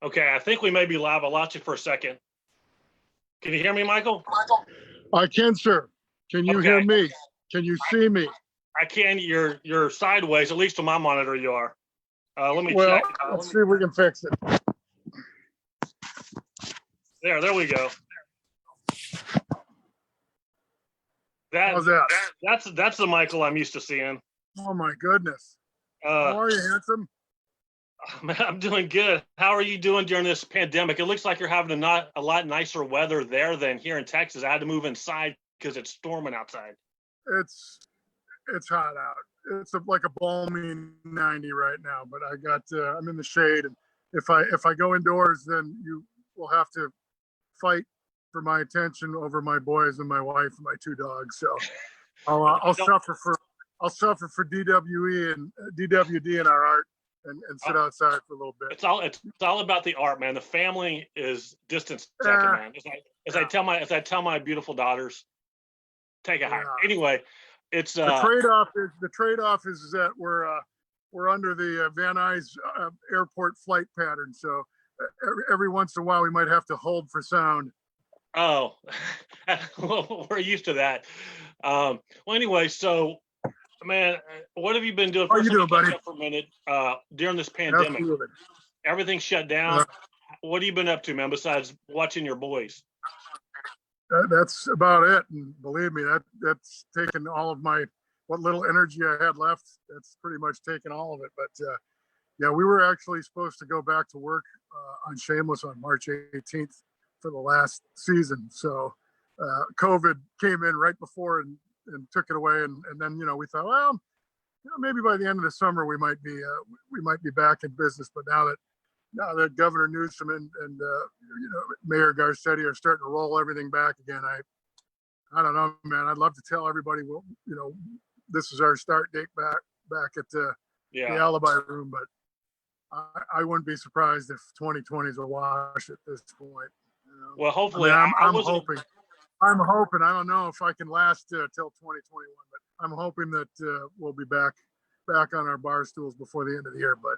Okay, I think we may be live. I lost you for a second. Can you hear me, Michael? I can, sir. Can you hear me? Can you see me? I can. You're sideways, at least on my monitor you are. Let me Well, check. let's see if we can fix it. There we go. How's that? That's the Michael I'm used to seeing. Oh my goodness. How are you, handsome? I'm doing good. How are you doing during this pandemic? It looks like you're having a lot nicer weather there than here in Texas. I had to move inside because it's storming outside. It's hot out. It's like a balmy 90 right now, but I'm in the shade, and if I go indoors, then you will have to fight for my attention over my boys and my wife and my two dogs. So I'll suffer for DWE and DWD in our art and sit outside for a little bit. It's all about the art, man. The family is distance second, man. As I tell my beautiful daughters, take a hike. Anyway, it's the trade-off is that we're under the Van Nuys airport flight pattern, so every once in a while we might have to hold for sound. Oh, well, we're used to that. Well, anyway, so, man, what have you been doing? How are you doing, buddy? For a minute, during this pandemic. Absolutely. Everything shut down. What have you been up to, man, besides watching your boys? That's about it. And believe me, that's taken all of what little energy I had left. That's pretty much taken all of it. But yeah, we were actually supposed to go back to work on Shameless on March 18th for the last season. So COVID came in right before and took it away. And then, we thought, well, maybe by the end of the summer we might be back in business. But now that Governor Newsom and Mayor Garcetti are starting to roll everything back again, I don't know, man. I'd love to tell everybody, this is our start date back at the Alibi Room, but I wouldn't be surprised if 2020 is a wash at this point. Well, hopefully, I'm hoping. I don't know if I can last till 2021, but I'm hoping that we'll be back on our bar stools before the end of the year. But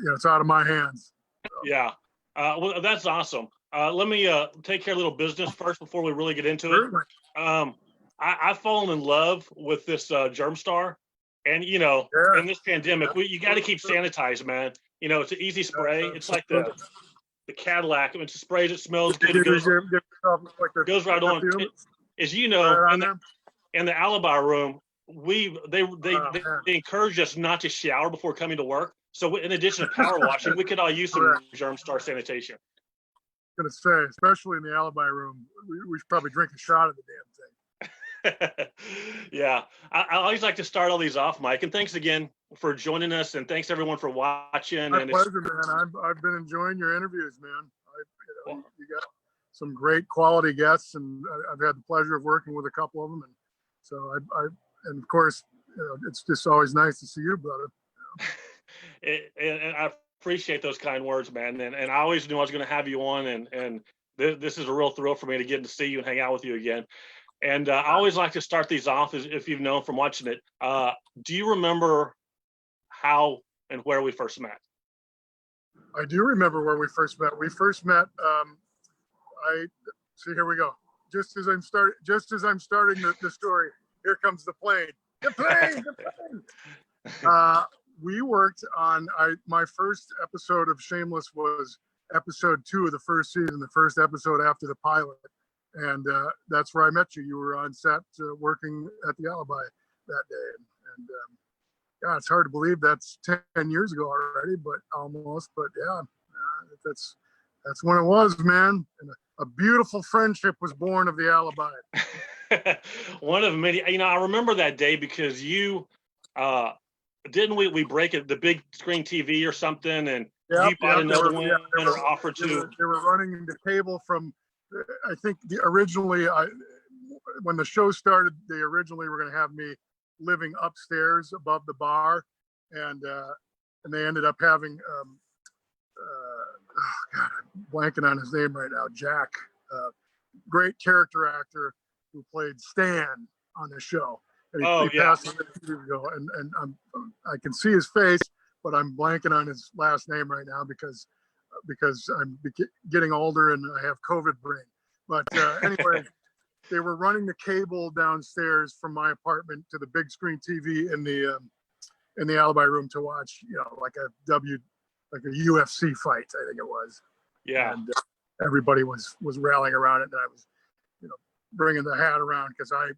it's out of my hands. So. Yeah. Well, that's awesome. Let me take care of a little business first before we really get into it. I've fallen in love with this Germstar, and in this pandemic, you got to keep sanitized, man. It's an easy spray. It's like the Cadillac. It's a spray that smells good. It goes right on. As you know, in the Alibi Room, they encourage us not to shower before coming to work. So in addition to power washing, we could all use some Germstar sanitation. I'm gonna say, especially in the Alibi Room, we should probably drink a shot of the damn thing. Yeah, I always like to start all these off, Mike. And thanks again for joining us, and thanks everyone for watching. My pleasure, man. I've been enjoying your interviews, man. You got some great quality guests, and I've had the pleasure of working with a couple of them, and so and of course, it's just always nice to see you, brother. And I appreciate those kind words, man. And I always knew I was going to have you on, and this is a real thrill for me to get to see you and hang out with you again. And I always like to start these off, as if you've known from watching it. Do you remember how and where we first met? I do remember where we first met. We first met. Here we go. Just as I'm starting the story, here comes the plane. The plane. We worked on my first episode of Shameless was episode 2 of the first season, the first episode after the pilot. And that's where I met you. You were on set working at the Alibi that day. And yeah, it's hard to believe that's 10 years ago already, but almost. But yeah, that's when it was, man. And a beautiful friendship was born of the Alibi. One of many. I remember that day because you didn't we break it, the big screen TV or something, and you bought another one or offered to. They were running the cable from. I think originally, when the show started, they originally were going to have me living upstairs above the bar, and they ended up having, God, I'm blanking on his name right now, Jack, great character actor who played Stan on the show. And he passed away a few years ago, and I can see his face, but I'm blanking on his last name right now because because I'm getting older and I have COVID brain. But anyway, they were running the cable downstairs from my apartment to the big screen TV in the alibi room to watch, like a UFC fight, I think it was. Yeah. And everybody was rallying around it, and I was, bringing the hat around because I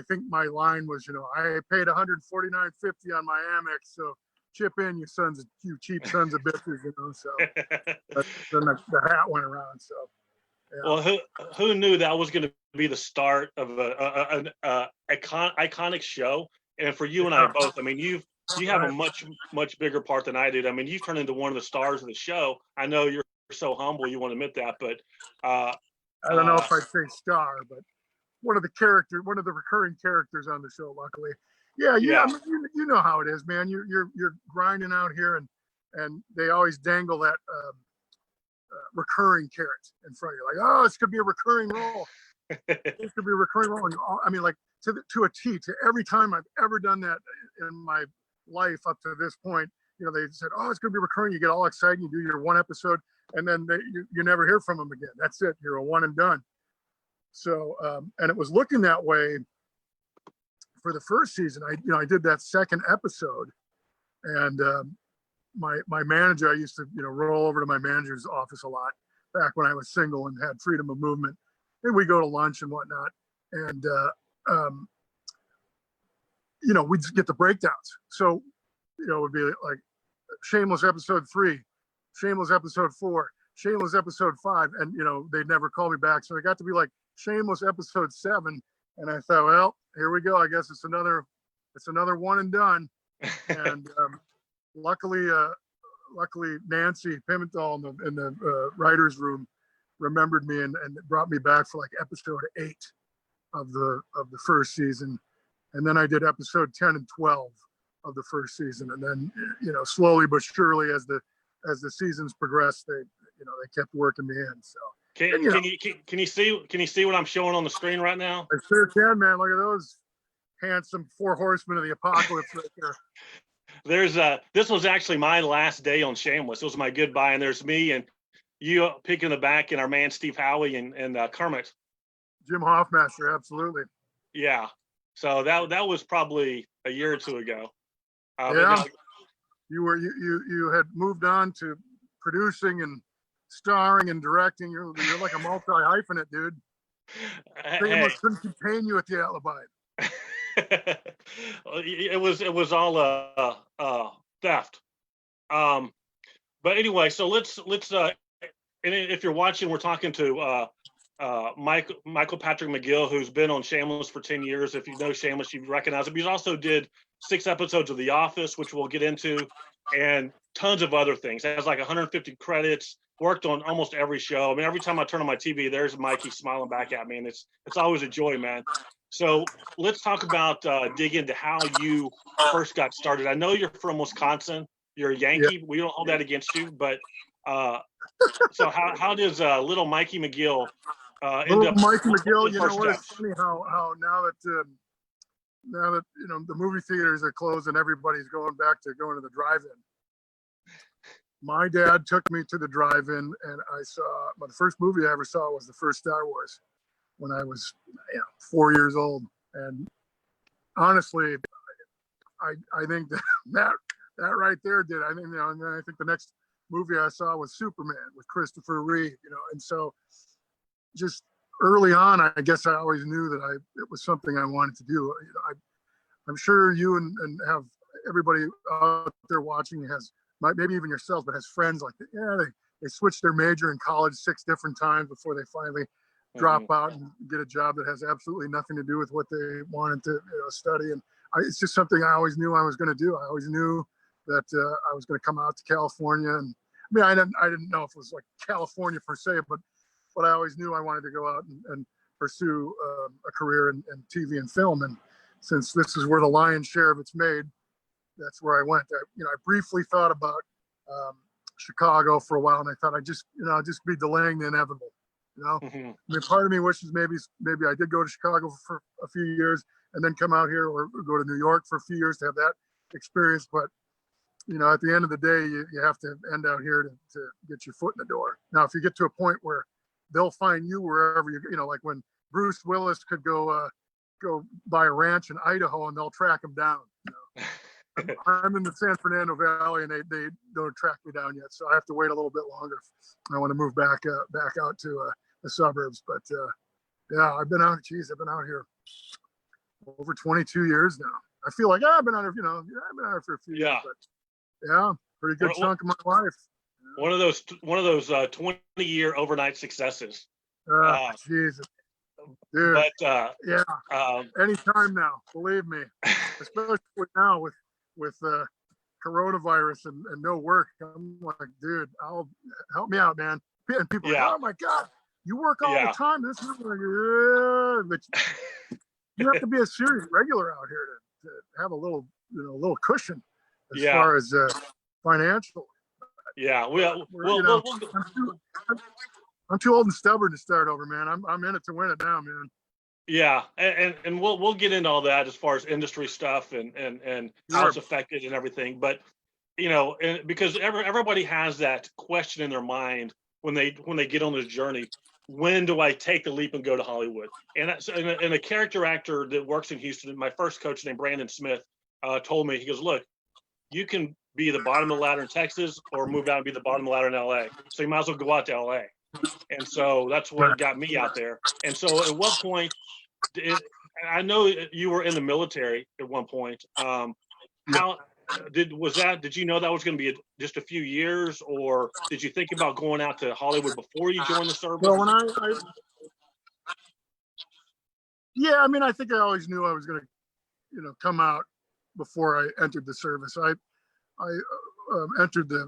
think my line was, I paid $149.50 on my Amex, so chip in, you cheap sons of bitches, So then the hat went around. So. Yeah. Well, who knew that was going to be the start of an iconic show? And for you and I both, I mean, you have a much bigger part than I did. I mean, you've turned into one of the stars of the show. I know you're so humble, you won't admit that, but I don't know if I'd say star, but one of the recurring characters on the show. Luckily, yeah. I mean, you know how it is, man. You're grinding out here, and they always dangle that recurring carrot in front of you, like, oh, it's gonna be a recurring role. It's gonna be a recurring role. And I mean, like to a T. To every time I've ever done that in my life up to this point, they said, oh, it's gonna be recurring. You get all excited, you do your one episode, and then you never hear from them again. That's it. You're a one and done. So, and it was looking that way for the first season. I did that second episode, and my manager, I used to, roll over to my manager's office a lot back when I was single and had freedom of movement. And we go to lunch and whatnot. And, we'd get the breakdowns. So, it would be like Shameless episode 3, Shameless episode 4, Shameless episode 5. And, they'd never call me back. So I got to be like Shameless episode 7. And I thought, well, here we go. I guess it's another one and done. And, luckily Nancy Pimentel in the writer's room remembered me and brought me back for like episode 8 of the first season. And then I did episode 10 and 12 of the first season. And then, slowly but surely as the seasons progressed, they kept working me in. So can you see what I'm showing on the screen right now? I sure can, man. Look at those handsome 4 horsemen of the apocalypse right there. There's this was actually my last day on Shameless. It was my goodbye, and there's me and you picking the back, and our man Steve Howie and Kermit. Jim Hoffmaster, absolutely. Yeah. So that was probably a year or two ago. Yeah. You had moved on to producing and starring and directing. You're like a multi-hyphenate, dude. Shameless couldn't contain you at the alibi. It was all theft. But anyway, so let's and if you're watching, we're talking to Michael Patrick McGill, who's been on Shameless for 10 years. If you know Shameless, you recognize him. He also did 6 episodes of The Office, which we'll get into, and tons of other things. He has like 150 credits, worked on almost every show. I mean, every time I turn on my TV, there's Mikey smiling back at me, and it's always a joy, man. So let's talk about dig into how you first got started. I know you're from Wisconsin. You're a Yankee. Yeah. We don't hold that against you, but so how does little Mikey McGill end up? Mikey McGill, what? It's funny how now that the movie theaters are closed and everybody's going back to going to the drive-in. My dad took me to the drive-in, and I saw the first movie I ever saw was the first Star Wars when I was 4 years old. And honestly, I think that right there did. I think and then I think the next movie I saw was Superman with Christopher Reeve. And so just early on, I guess I always knew that it was something I wanted to do. I'm sure you and have everybody out there watching maybe even yourself, but has friends like that. Yeah, they switched their major in college 6 different times before they finally drop out and get a job that has absolutely nothing to do with what they wanted to study. And it's just something I always knew I was going to do. I always knew that I was going to come out to California. And I mean, I didn't know if it was like California per se, but I always knew I wanted to go out and pursue a career in TV and film. And since this is where the lion's share of it's made, that's where I went. I briefly thought about Chicago for a while, and I thought I'd just be delaying the inevitable. Mm-hmm. I mean, part of me wishes maybe I did go to Chicago for a few years and then come out here, or go to New York for a few years to have that experience. But at the end of the day, you have to end out here to get your foot in the door. Now, if you get to a point where they'll find you wherever like when Bruce Willis could go buy a ranch in Idaho and they'll track him down. I'm in the San Fernando Valley and they don't track me down yet, so I have to wait a little bit longer. I want to move back out to the suburbs, but yeah, I've been out here over 22 years now. I feel like I've been out here, I've been out here for a few years, but yeah, pretty good chunk of my life. One of those 20-year overnight successes. Jesus, dude. But anytime now, believe me, especially now with coronavirus and no work. I'm like, dude, help me out, man. And people are like, oh my God, you work all the time. This is like, but you have to be a serious regular out here to have a little cushion as far as financial. Yeah, I'm too old and stubborn to start over, man. I'm in it to win it now, man. Yeah, and we'll get into all that as far as industry stuff and how it's affected and everything. But because everybody has that question in their mind when they get on this journey, when do I take the leap and go to Hollywood? And a character actor that works in Houston, my first coach named Brandon Smith, told me, he goes, look, you can be the bottom of the ladder in Texas or move out and be the bottom of the ladder in LA. So you might as well go out to LA. And so that's what got me out there. And so at what point I know you were in the military at one point. Did you know that was going to be just a few years, or did you think about going out to Hollywood before you joined the service? Well, I think I always knew I was going to, come out before I entered the service. I entered the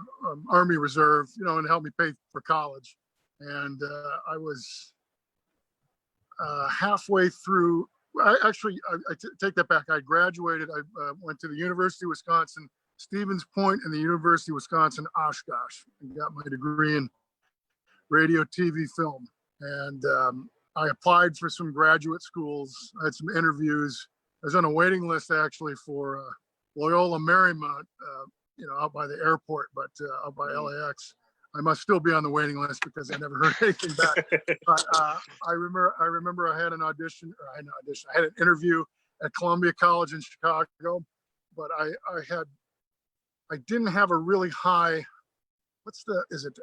Army Reserve, and helped me pay for college. And I was halfway through. I take that back. I graduated. I went to the University of Wisconsin, Stevens Point, and the University of Wisconsin Oshkosh, and got my degree in radio, TV, film. And I applied for some graduate schools. I had some interviews. I was on a waiting list actually for Loyola Marymount, out by the airport, but out by LAX. I must still be on the waiting list because I never heard anything back. But I remember I had an audition. I had an interview at Columbia College in Chicago, but I didn't have a really high. Is it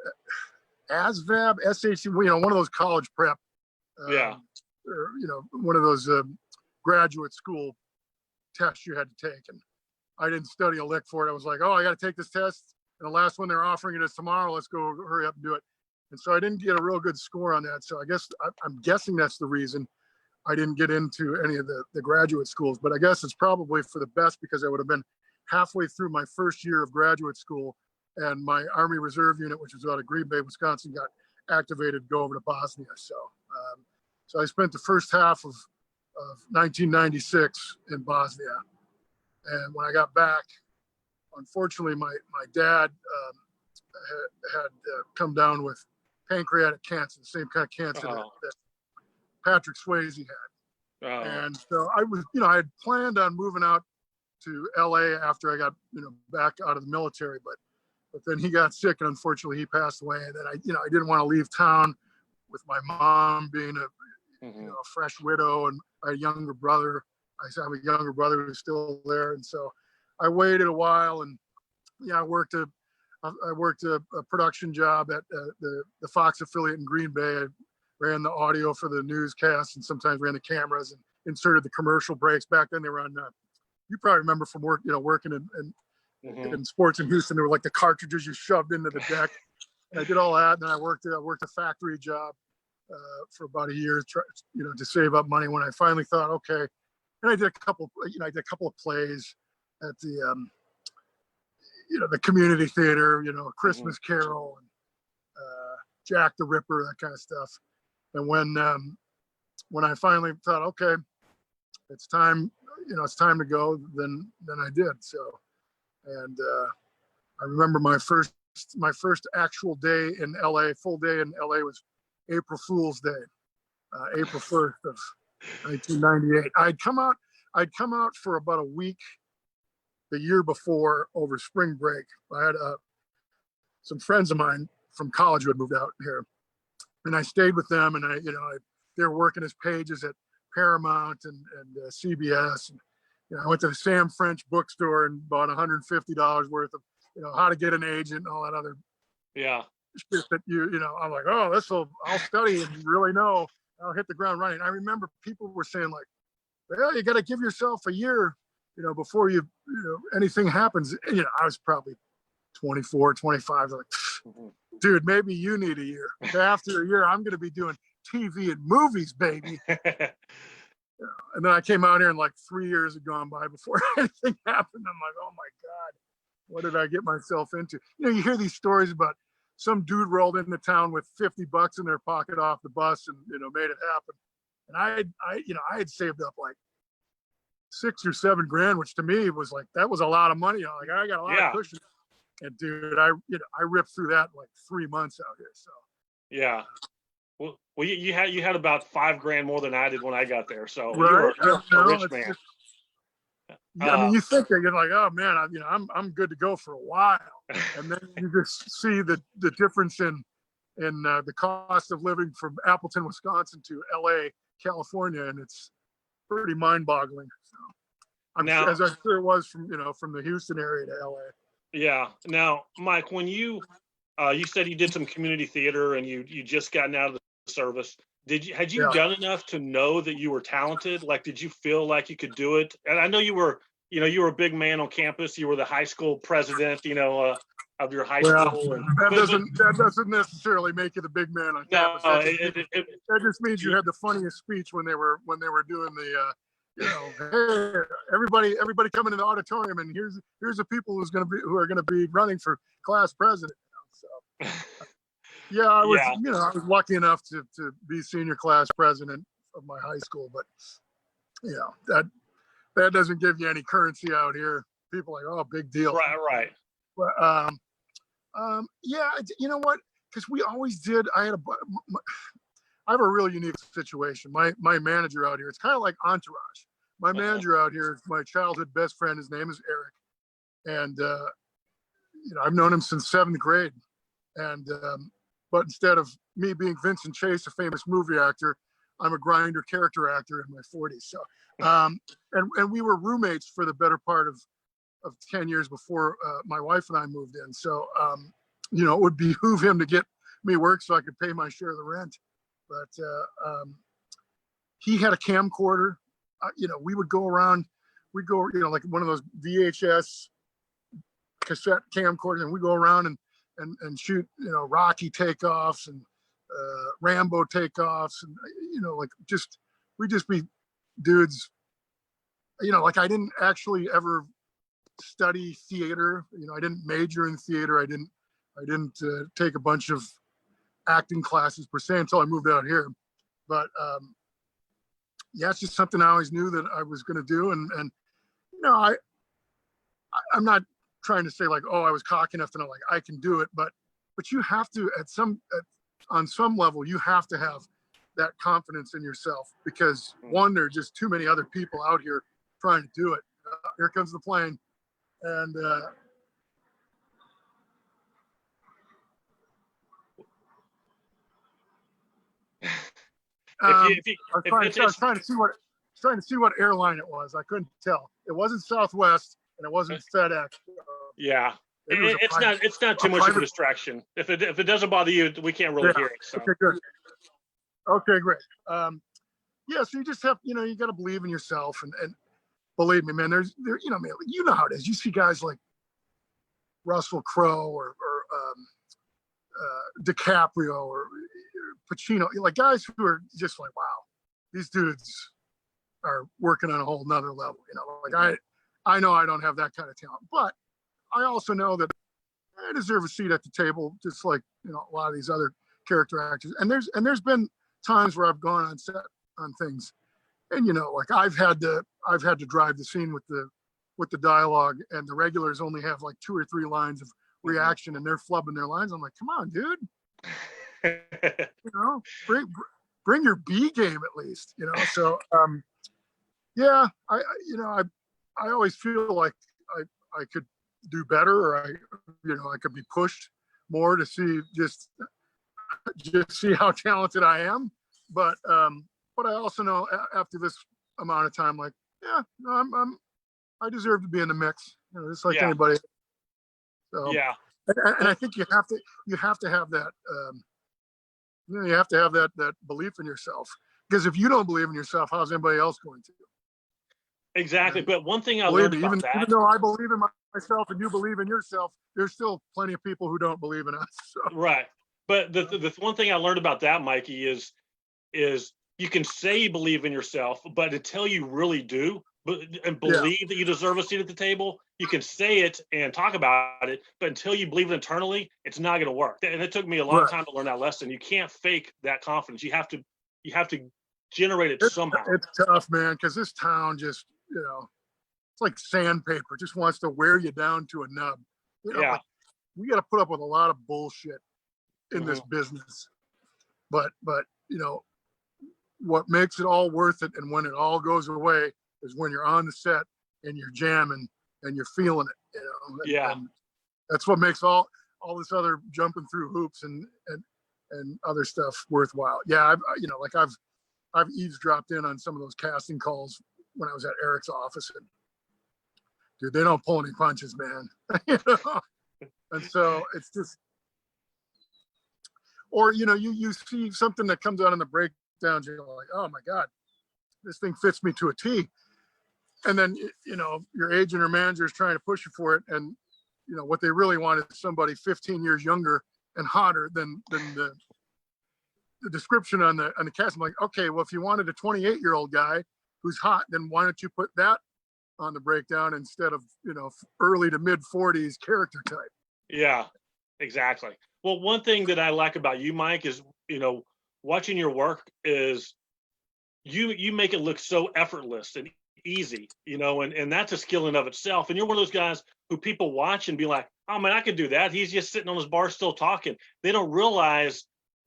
ASVAB, SAT? One of those college prep. Or one of those graduate school tests you had to take, and I didn't study a lick for it. I was like, oh, I got to take this test. And the last one they're offering it is tomorrow. Let's go hurry up and do it. And so I didn't get a real good score on that. So I guess I'm guessing that's the reason I didn't get into any of the graduate schools. But I guess it's probably for the best because I would have been halfway through my first year of graduate school, and my Army Reserve unit, which was out of Green Bay, Wisconsin, got activated to go over to Bosnia. So I spent the first half of 1996 in Bosnia. And when I got back, unfortunately, my dad had come down with pancreatic cancer, the same kind of cancer that Patrick Swayze had. And so I had planned on moving out to LA after I got, back out of the military, but then he got sick and unfortunately he passed away. And then I didn't want to leave town with my mom being a fresh widow, and a younger brother. I have a younger brother who's still there. And so I waited a while, and I worked a production job at the Fox affiliate in Green Bay. I ran the audio for the newscasts and sometimes ran the cameras and inserted the commercial breaks. Back then they were on, you probably remember from work, working in sports in Houston, there were like the cartridges you shoved into the deck. And I did all that. And then I worked a factory job for about a year, to save up money. When I finally thought, okay, and I did a couple of plays at the, the community theater, Christmas Carol, and Jack the Ripper, that kind of stuff. And when I finally thought, okay, it's time to go, then I did. So, and I remember my first actual day in LA, full day in LA, was April Fool's Day, April 1st of 1998. I'd come out for about a week the year before over spring break. I had some friends of mine from college who had moved out here, and I stayed with them. And they were working as pages at Paramount and CBS. And I went to the Sam French bookstore and bought $150 worth of how to get an agent and all that other shit that I'm like, oh, I'll study and really know. I'll hit the ground running. I remember people were saying like, well, you got to give yourself a year, before anything happens. And, I was probably 24, 25. Like, dude, maybe you need a year. After a year, I'm going to be doing TV and movies, baby. And then I came out here and like 3 years had gone by before anything happened. I'm like, oh my God, what did I get myself into? You hear these stories about some dude rolled into town with $50 in their pocket off the bus and, made it happen. And I had saved up like $6 or $7 grand, which to me was like, that was a lot of money. Like I got a lot of cushion. And dude, I ripped through that in like 3 months out here. So yeah. Well, you had about $5 grand more than I did when I got there. So right? you're a rich man. I mean, you think that you're like, oh man, I'm good to go for a while, and then you just see the difference in the cost of living from Appleton, Wisconsin to LA, California, and it's pretty mind-boggling. So, as I'm sure it was from the Houston area to LA. Yeah. Now, Mike, when you said you did some community theater and you just gotten out of the service, had you done enough to know that you were talented? Like, did you feel like you could do it? And I know you were a big man on campus. You were the high school president, of your high school. And, that doesn't necessarily make you the big man on campus. That just means you had the funniest speech when they were doing the hey, everybody come into the auditorium, and here's the people who are gonna be running for class president. So yeah, I was lucky enough to be senior class president of my high school, but that doesn't give you any currency out here. People are like, oh, big deal. Right. But you know what? Because we always did. I have a real unique situation. My manager out here, it's kind of like Entourage. My manager out here is my childhood best friend. His name is Eric, and I've known him since 7th grade. And but instead of me being Vincent Chase, a famous movie actor, I'm a grinder character actor in my 40s. So and we were roommates for the better part of 10 years before my wife and I moved in. So it would behoove him to get me work so I could pay my share of the rent. But he had a camcorder. We would go around, like one of those VHS cassette camcorders, and we go around and shoot, Rocky takeoffs and Rambo takeoffs, and we'd just be dudes. Like I didn't actually ever study theater. I didn't major in theater. I didn't take a bunch of acting classes per se until I moved out here. But it's just something I always knew that I was going to do. And I'm not trying to say like, oh, I was cocky enough to know like I can do it, but you have to on some level, you have to have that confidence in yourself, because one, there are just too many other people out here trying to do it. Here comes the plane. And I was trying to see what airline it was. I couldn't tell. It wasn't Southwest, and it wasn't FedEx. Yeah, it's not too much of a distraction. If it doesn't bother you, we can't really hear it. So. Okay, good. Okay, great. So you just have, you got to believe in yourself, and believe me, man. There's how it is. You see guys like Russell Crowe or DiCaprio or Pacino, like guys who are just like, wow, these dudes are working on a whole nother level. Like I know I don't have that kind of talent, but I also know that I deserve a seat at the table, just like a lot of these other character actors. And there's been times where I've gone on set on things, and like I've had to drive the scene with the dialogue, and the regulars only have like 2 or 3 lines of reaction, and they're flubbing their lines. I'm like, come on, dude. Bring your B game at least. So I always feel like I could do better, or I could be pushed more to see just see how talented I am. But I also know after this amount of time, like, yeah, no, I deserve to be in the mix, just like anybody. So, Yeah. and I think you have to have that, you have to have that belief in yourself, because if you don't believe in yourself, how's anybody else going to? Exactly. And but one thing I learned about that, even though I believe in myself and you believe in yourself, there's still plenty of people who don't believe in us. So. right. But the one thing I learned about that, Mikey, is you can say you believe in yourself, but until you really do, and believe that you deserve a seat at the table, you can say it and talk about it, but until you believe it internally, it's not going to work. And it took me a long time to learn that lesson. You can't fake that confidence. You have to generate it somehow. It's tough, man, because this town just, it's like sandpaper. It just wants to wear you down to a nub. Like, we got to put up with a lot of bullshit in this business. But what makes it all worth it, and when it all goes away, is when you're on the set and you're jamming and you're feeling it. And that's what makes all this other jumping through hoops and other stuff worthwhile. Yeah, I've eavesdropped in on some of those casting calls when I was at Eric's office, and dude, they don't pull any punches, man. And so it's just, or you see something that comes out in the breakdowns, you're like, oh my God, this thing fits me to a T. And then your agent or manager is trying to push you for it, and what they really want is somebody 15 years younger and hotter than the description on the cast. I'm like, okay, well, if you wanted a 28-year-old guy who's hot, then why don't you put that on the breakdown instead of early to mid 40s character type? Yeah, exactly. Well, one thing that I like about you, Mike, is watching your work is you make it look so effortless and easy, and that's a skill in of itself. And you're one of those guys who people watch and be like, oh man, I could do that. He's just sitting on his bar still talking. They don't realize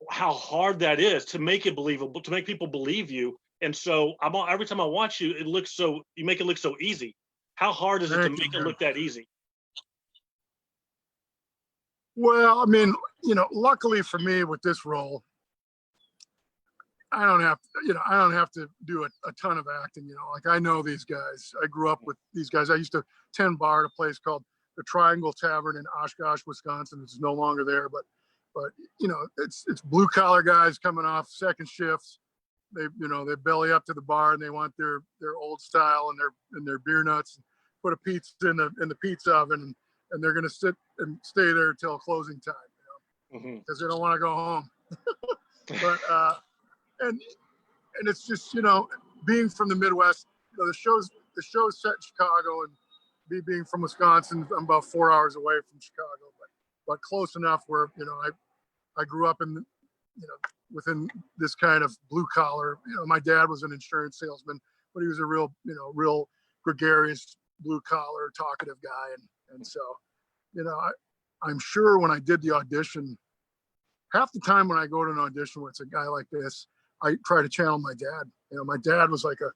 how hard that is to make it believable, to make people believe you. And so every time I watch you, you make it look so easy. How hard is it to make it look that easy? Well, I mean, luckily for me with this role, I don't have to do a ton of acting. Like, I know these guys. I grew up with these guys. I used to tend bar at a place called the Triangle Tavern in Oshkosh, Wisconsin. It's no longer there, but it's blue collar guys coming off second shifts. They belly up to the bar and they want their old style and their beer nuts. Put a pizza in the pizza oven, and they're gonna sit and stay there till closing time, because they don't want to go home. But and it's just being from the Midwest. The show's set in Chicago, and me being from Wisconsin, I'm about 4 hours away from Chicago, but close enough where I grew up in within this kind of blue collar. My dad was an insurance salesman, but he was a real gregarious blue collar talkative guy, and so I'm sure when I did the audition, half the time when I go to an audition where it's a guy like this, I try to channel my dad. My dad was like a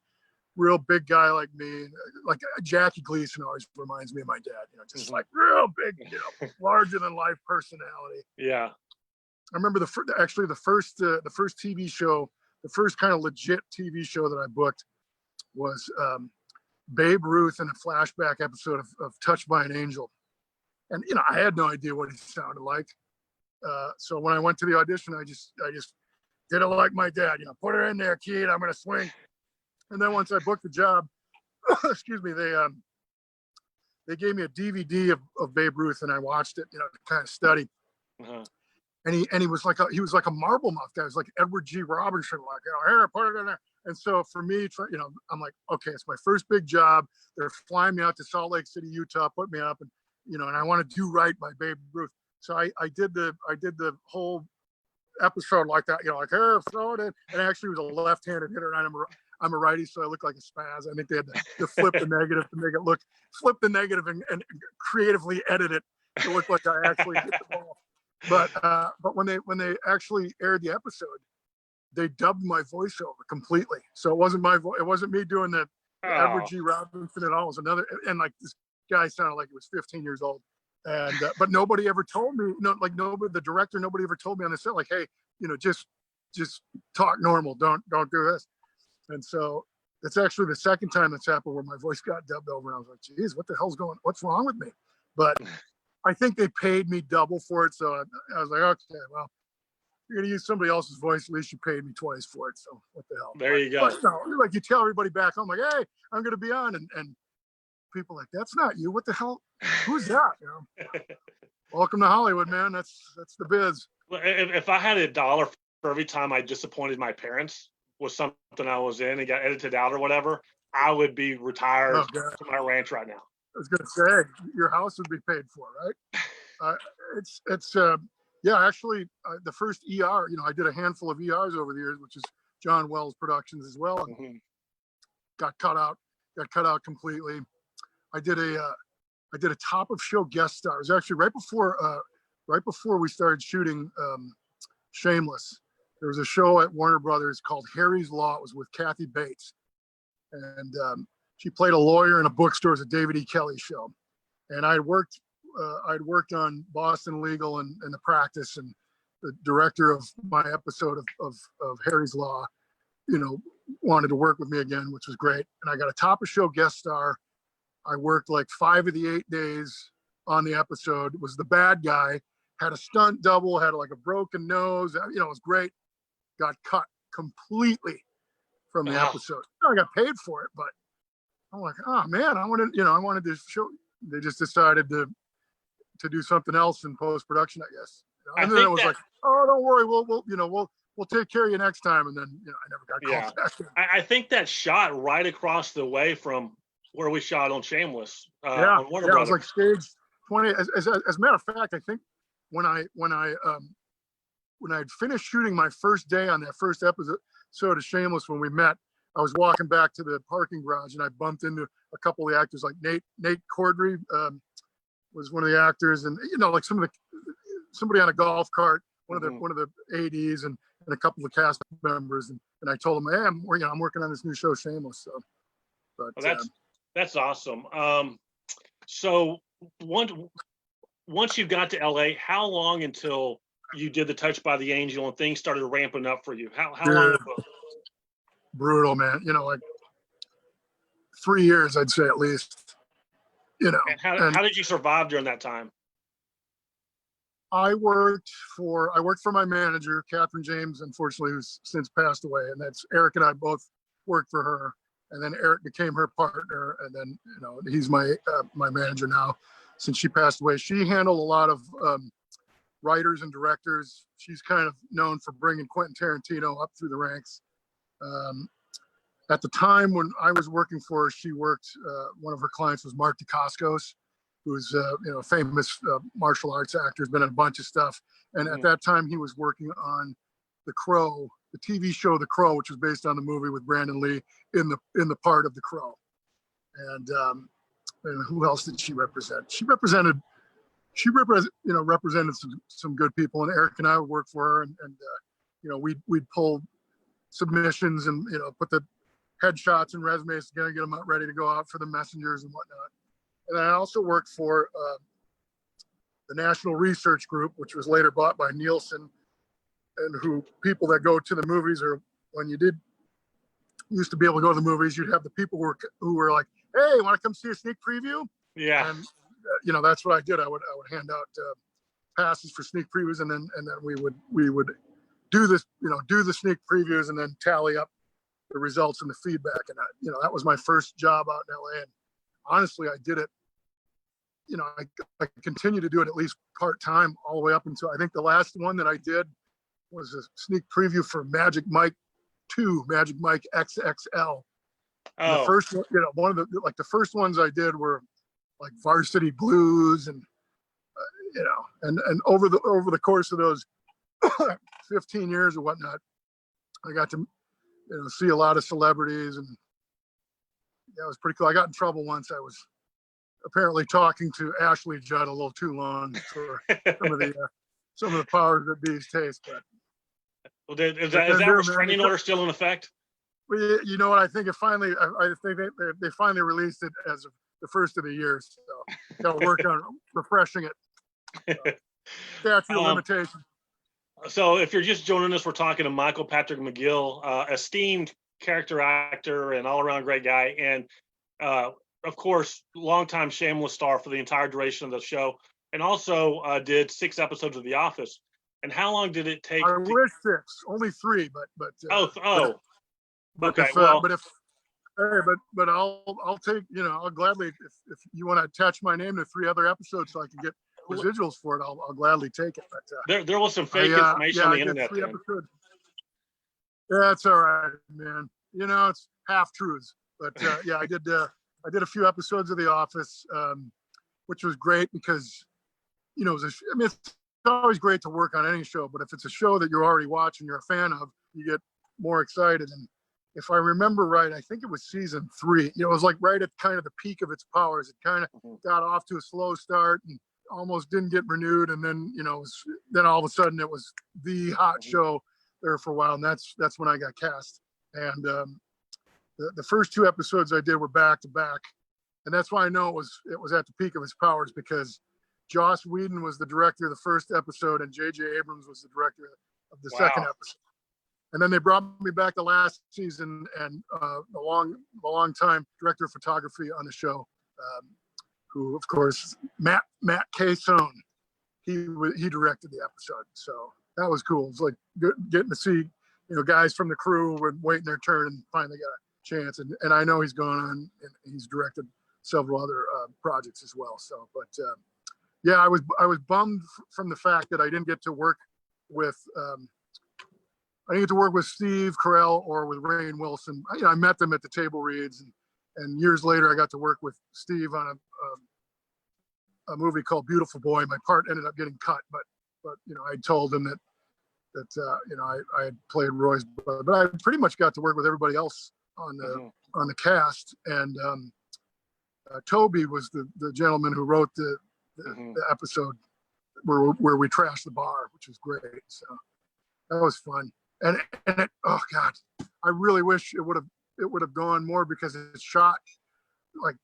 real big guy like me. Like Jackie Gleason always reminds me of my dad, just like real big, larger than life personality. Yeah. I remember the first TV show, the first kind of legit TV show that I booked was Babe Ruth in a flashback episode of Touched by an Angel. And, I had no idea what he sounded like. So when I went to the audition, I just did it like my dad, put her in there, kid, I'm going to swing. And then once I booked the job, excuse me, they gave me a DVD of Babe Ruth, and I watched it, to kind of study. And he was like a marble mouth guy. It was like Edward G. Robinson, like, here, put it in there. And so for me, I'm like, okay, it's my first big job. They're flying me out to Salt Lake City, Utah, put me up, and and I want to do right by Babe Ruth. So I did the whole episode like that, like, here, throw it in. And actually was a left-handed hitter, and I'm a righty, so I look like a spaz. I think they had to flip the negative to make it flip the negative and creatively edit it to look like I actually hit the ball. But when they actually aired the episode, they dubbed my voiceover completely. So it wasn't my voice. It wasn't me doing the Edward G. Robinson at all. It was another, and like this guy sounded like he was 15 years old. And but nobody ever told me, the director, nobody ever told me on the set, like, hey, just talk normal, don't do this. And so it's actually the second time that's happened where my voice got dubbed over, and I was like, geez, what's wrong with me? But I think they paid me double for it, so I was like, okay, well, you're gonna use somebody else's voice, at least you paid me twice for it, so what the hell. There you go. But, like, you tell everybody back home, like, hey, I'm gonna be on, and people are like, that's not you, what the hell, who's that? Welcome to Hollywood, man. That's the biz. Well, if I had $1 for every time I disappointed my parents with something I was in and got edited out or whatever, I would be retired to my ranch right now. I was gonna say your house would be paid for, right? Actually, the first ER, I did a handful of ERs over the years, which is John Wells Productions as well, and got cut out completely. I did a top of show guest star. It was actually right before we started shooting Shameless. There was a show at Warner Brothers called Harry's Law. It was with Kathy Bates, and she played a lawyer in a bookstore. It was a David E. Kelly show, and I'd worked on Boston Legal and The Practice, and the director of my episode of Harry's Law, wanted to work with me again, which was great. And I got a top of show guest star. I worked like 5 of the 8 days on the episode. Was the bad guy, had a stunt double, had like a broken nose. It was great. Got cut completely from the episode. I got paid for it, but I'm like, oh man, I wanted to show. They just decided to do something else in post production, I guess. And then it was like, oh, don't worry, we'll take care of you next time. And then I never got called back. I think that shot right across the way from where we shot on Shameless. On Warner Brothers. It was like stage 20. As a matter of fact, I think when I had finished shooting my first day on that first episode of Shameless, when we met, I was walking back to the parking garage and I bumped into a couple of the actors, like Nate Cordry was one of the actors, and like somebody on a golf cart, one of the ADs, and a couple of cast members, and I told them, hey, I'm working on this new show, Shameless. So, but that's awesome. So once you got to LA, how long until you did the Touched by the Angel and things started ramping up for you? How long ago? Brutal, man. Like 3 years, I'd say, at least. And how did you survive during that time? I worked for my manager, Catherine James, unfortunately, who's since passed away, and that's Eric and I both worked for her. And then Eric became her partner, and then he's my manager now. Since she passed away, she handled a lot of writers and directors. She's kind of known for bringing Quentin Tarantino up through the ranks. At the time when I was working for her, she worked. One of her clients was Mark Dacascos, who's a famous martial arts actor. Has been in a bunch of stuff. And at that time, he was working on The Crow, the TV show The Crow, which was based on the movie with Brandon Lee in the part of The Crow. And who else did she represent? She represented some good people, and Eric and I would work for her, and we'd pull submissions and put the headshots and resumes together, get them out ready to go out for the messengers and whatnot. And I also worked for the National Research Group, which was later bought by Nielsen, and who people that go to the movies, or when you used to be able to go to the movies, you'd have the people who were like, hey, want to come see a sneak preview? Yeah. And that's what I did. I would hand out passes for sneak previews, and then we would do this, do the sneak previews, and then tally up the results and the feedback. And that was my first job out in LA. And honestly, I did it. I continue to do it at least part-time all the way up until I think the last one that I did was a sneak preview for Magic Mike 2, Magic Mike XXL. The first one, one of the first ones I did were like Varsity Blues, and and over the course of those 15 years or whatnot, I got to see a lot of celebrities, and it was pretty cool. I got in trouble once. I was apparently talking to Ashley Judd a little too long for some of the powers that be's taste. But is that restraining order still in effect? You know what? I think it finally. I think they finally released it as of the first of the year. So got to work on refreshing it. Statute of limitation. So if you're just joining us, we're talking to Michael Patrick McGill, esteemed character actor and all-around great guy, and of course, longtime Shameless star for the entire duration of the show, and also did 6 episodes of The Office. And how long did it take? I wish 6, only 3, but okay. But I'll take, I'll gladly, if you want to attach my name to 3 other episodes so I can get residuals for it, I'll gladly take it. But there was some fake information on the internet. 3 episodes. Yeah, it's all right, man. It's half truths. But I did a few episodes of The Office, which was great because, it's always great to work on any show, but if it's a show that you're already watching, you're a fan of, you get more excited. And if I remember right, I think it was season 3. It was like right at kind of the peak of its powers. It kind of got off to a slow start and almost didn't get renewed. And then, then all of a sudden it was the hot show there for a while. And that's when I got cast. And the first 2 episodes I did were back to back. And that's why I know it was at the peak of its powers, because Joss Whedon was the director of the first episode and J.J. Abrams was the director of the second episode. And then they brought me back the last season, and the long time director of photography on the show, who of course Matt Cason, he directed the episode. So that was cool. It's like getting to see guys from the crew were waiting their turn and finally got a chance. And I know he's gone on and he's directed several other projects as well. So, but I was bummed from the fact that I didn't get to work with. I didn't get to work with Steve Carell or with Rainn Wilson. I met them at the table reads, and years later I got to work with Steve on a movie called Beautiful Boy. My part ended up getting cut, but I told him that I had played Roy's brother, but I pretty much got to work with everybody else on the cast. And Toby was the gentleman who wrote the episode where we trashed the bar, which was great. So that was fun. And it, oh God, I really wish it would have gone more, because it's shot like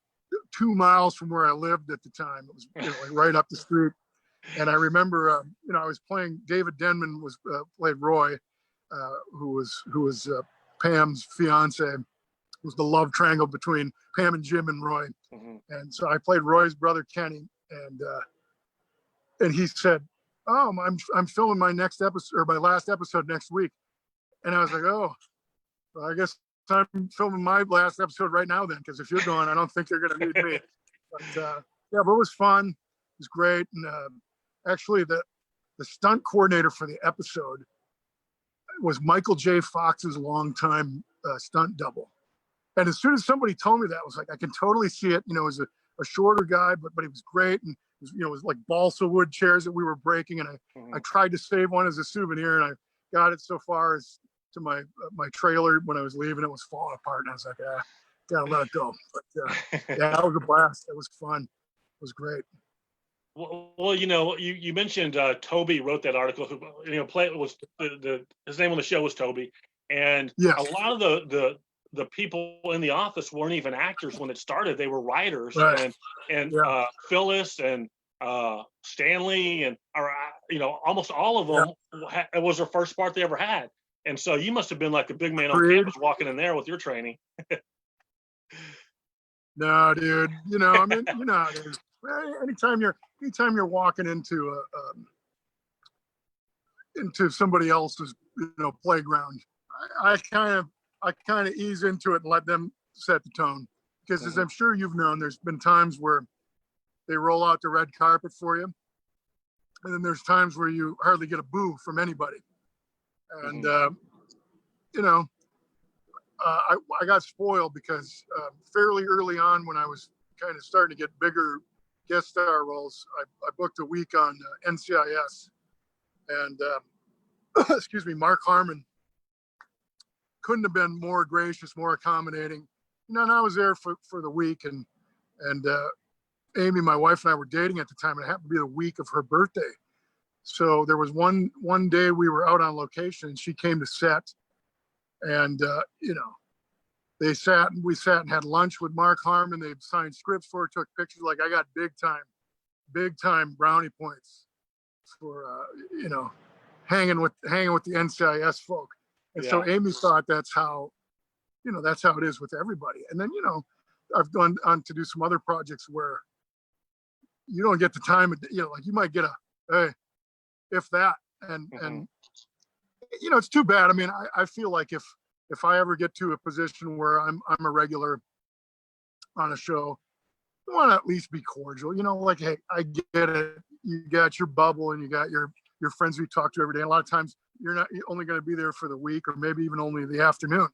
2 miles from where I lived at the time. It was like right up the street. And I remember, I was playing, David Denman played Roy, who was Pam's fiance. It was the love triangle between Pam and Jim and Roy. And so I played Roy's brother Kenny, and he said, "Oh, I'm filming my next episode, or my last episode, next week." And I was like, "Oh, well, I guess I'm filming my last episode right now then, because if you're going, I don't think they're going to need me." But but it was fun. It was great. And actually, the stunt coordinator for the episode was Michael J. Fox's longtime stunt double. And as soon as somebody told me that, I was like, I can totally see it. He was a shorter guy, but he was great. And it was like balsa wood chairs that we were breaking. And I tried to save one as a souvenir, and I got it so far as to my trailer when I was leaving. It was falling apart, and I was like, gotta let it go. But that was a blast. It was fun. It was great. Well, you mentioned Toby wrote that article. Who was his name on the show was Toby, and yes. A lot of the people in the office weren't even actors when it started. They were writers, right. and Phyllis and Stanley and almost all of them. It was their first part they ever had, and so you must have been like a big man on campus walking in there with your training. No, dude. I mean, how it is. Anytime you're walking into somebody else's playground, I kind of ease into it and let them set the tone, because as I'm sure you've known, there's been times where they roll out the red carpet for you, and then there's times where you hardly get a boo from anybody. And I got spoiled because fairly early on, when I was kind of starting to get bigger guest star roles, I booked a week on NCIS, and excuse me, Mark Harmon couldn't have been more gracious, more accommodating. And I was there for the week, and Amy, my wife, and I were dating at the time, and it happened to be the week of her birthday. So there was one day we were out on location, and she came to set, and we sat and had lunch with Mark Harmon. They signed scripts for it, took pictures. Like, I got big time brownie points for hanging with the NCIS folk. And so Amy thought that's how it is with everybody. And then, I've gone on to do some other projects where you don't get the time, like you might get hey, if that, and it's too bad. I mean, I feel like if I ever get to a position where I'm a regular on a show, I want to at least be cordial, like, hey, I get it. You got your bubble and you got your friends we talk to every day. And a lot of times you're only going to be there for the week or maybe even only the afternoon,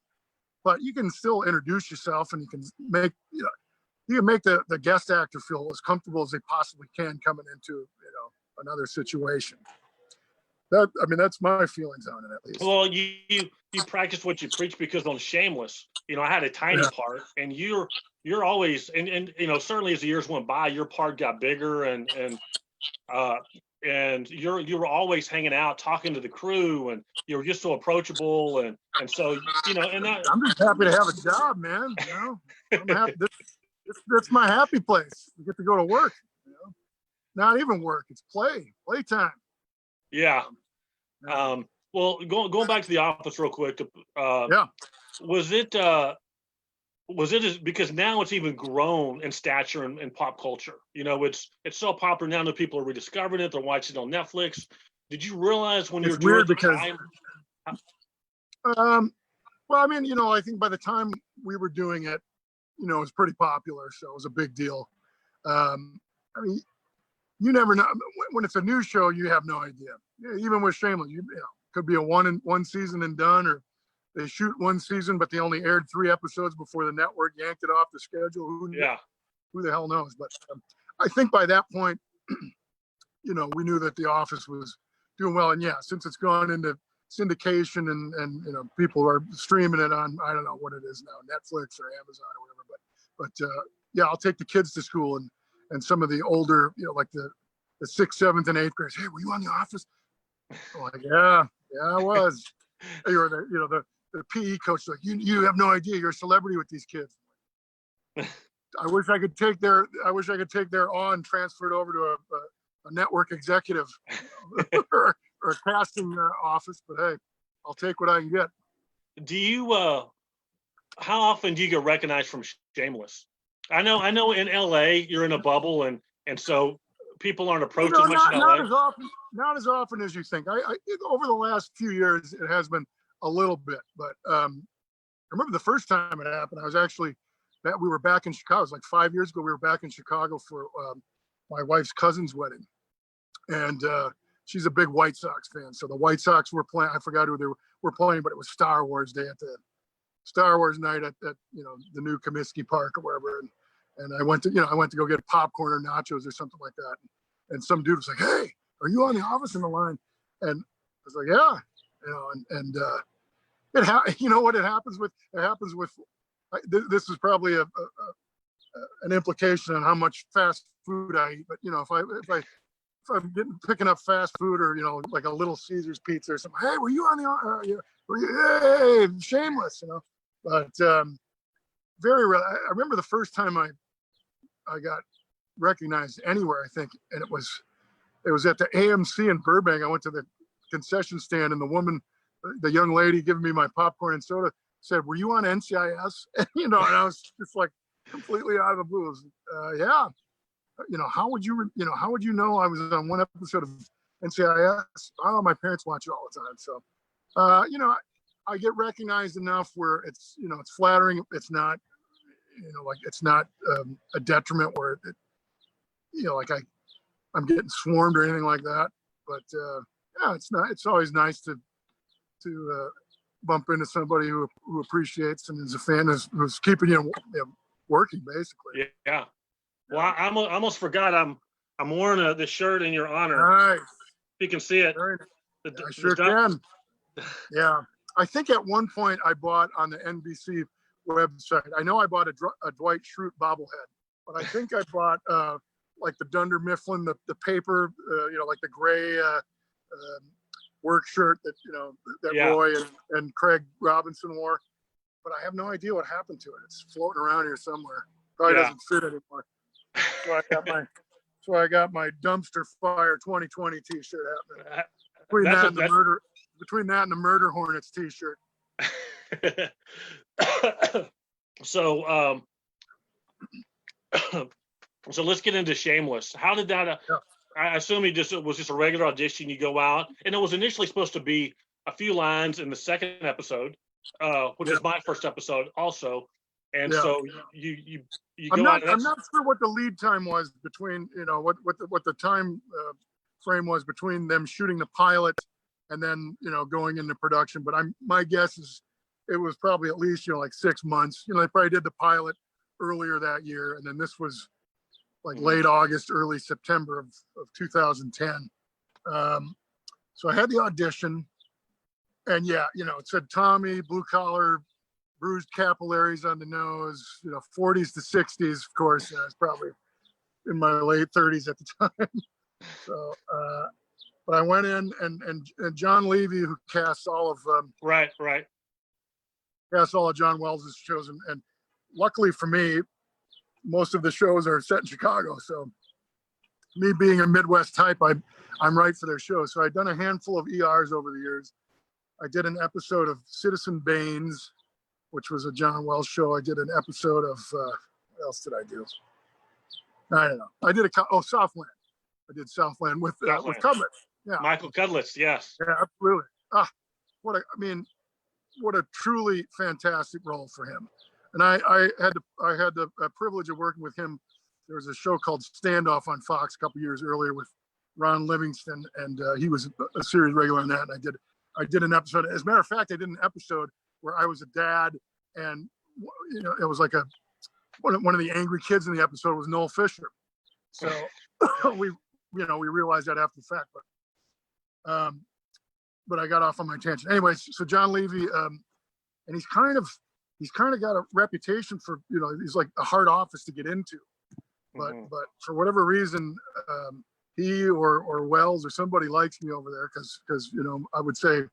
but you can still introduce yourself and you can make, the guest actor feel as comfortable as they possibly can coming into, another situation. That's my feelings on it, at least. Well, you practice what you preach, because on Shameless, I had a tiny part, and you're always, and certainly as the years went by, your part got bigger, and you were always hanging out, talking to the crew, and you were just so approachable, and so and that. I'm just happy to have a job, man. I'm happy. That's my happy place. We get to go to work. Not even work; it's playtime. Yeah. Well, going back to The Office real quick. Was it because now it's even grown in stature in pop culture? It's so popular now that people are rediscovering it. They're watching it on Netflix. Did you realize when you were doing it at the time? Well, I think by the time we were doing it, it was pretty popular, so it was a big deal. You never know. When it's a new show, you have no idea. Even with Shameless, could be a one season and done, or they shoot one season, but they only aired 3 episodes before the network yanked it off the schedule. Who the hell knows? But I think by that point, we knew that The Office was doing well. And since it's gone into syndication and people are streaming it on, I don't know what it is now, Netflix or Amazon or whatever. But I'll take the kids to school and some of the older, like the 6th, 7th, and 8th graders. Hey, were you on The Office? I'm like, yeah, I was. Or the PE coach, like, you have no idea, you're a celebrity with these kids. I wish I could take their awe and transfer it over to a network executive or a casting office. But hey, I'll take what I can get. Do you? How often do you get recognized from Shameless? I know in LA you're in a bubble, and so people aren't approaching much in LA. Not as often as you think. I over the last few years it has been a little bit, but I remember the first time it happened. I was actually we were back in Chicago. It was like 5 years ago. We were back in Chicago for my wife's cousin's wedding, and she's a big White Sox fan. So the White Sox were playing. I forgot who they were playing, but it was Star Wars Day at the Star Wars night at the new Comiskey Park or wherever. And I went to go get popcorn or nachos or something like that. And some dude was like, "Hey, are you on The Office in the line?" And I was like, "Yeah," it happens with this is probably an implication on how much fast food I eat. But if I'm picking up fast food or like a Little Caesars pizza or something, hey, were you on hey, Shameless, but very rare. I remember the first time I got recognized anywhere, I think, and it was at the AMC in Burbank. I went to the concession stand, and the young lady giving me my popcorn and soda said, "Were you on NCIS?" And I was just like completely out of the blue. Yeah. How would you know I was on one episode of NCIS? Oh, my parents watch it all the time. So, I get recognized enough where it's flattering. It's not, it's not a detriment where I'm getting swarmed or anything like that. But it's always nice to bump into somebody who appreciates and is a fan, who's keeping you working, basically. Yeah. Well, I almost forgot. I'm wearing the shirt in your honor. Nice. You can see it. I sure can. Yeah. I think at one point I bought on the NBC website. I know I bought a Dwight Schrute bobblehead, but I think I bought like the Dunder Mifflin, the paper, like the gray work shirt that Roy and Craig Robinson wore. but I have no idea what happened to it. It's floating around here somewhere. Probably doesn't fit anymore. So I got my dumpster fire 2020 T-shirt happening. Between that and the murder hornets T-shirt. So so let's get into Shameless. How did that? I assume it was just a regular audition. You go out, and it was initially supposed to be a few lines in the second episode, which is my first episode also. And so you go out. I'm not sure what the lead time was between, what the time frame was between them shooting the pilot and then, going into production. But my guess is it was probably at least, like 6 months. They probably did the pilot earlier that year, and then this was like late August, early September of 2010. So I had the audition, and it said Tommy, blue collar, bruised capillaries on the nose, 40s to 60s, of course. I was probably in my late 30s at the time. So, but I went in, and John Levy, who casts all of casts all of John Wells' shows, and luckily for me, most of the shows are set in Chicago. So, me being a Midwest type, I'm right for their shows. So I'd done a handful of ERs over the years. I did an episode of Citizen Baines, which was a John Wells show. I did an episode of, what else did I do? I don't know. I did Southland. I did Southland with Cudlitz. Yeah. Michael Cudlitz, yes. Yeah, absolutely. What a truly fantastic role for him. And I had the privilege of working with him. There was a show called Standoff on Fox a couple years earlier with Ron Livingston, and he was a series regular on that. And I did an episode. As a matter of fact, I did an episode where I was a dad, and it was like one of the angry kids in the episode was Noel Fisher. So we realized that after the fact, but I got off on my tangent. Anyway, so John Levy, and he's kind of got a reputation for, he's like a hard office to get into, but for whatever reason, he or Wells or somebody likes me over there because I would say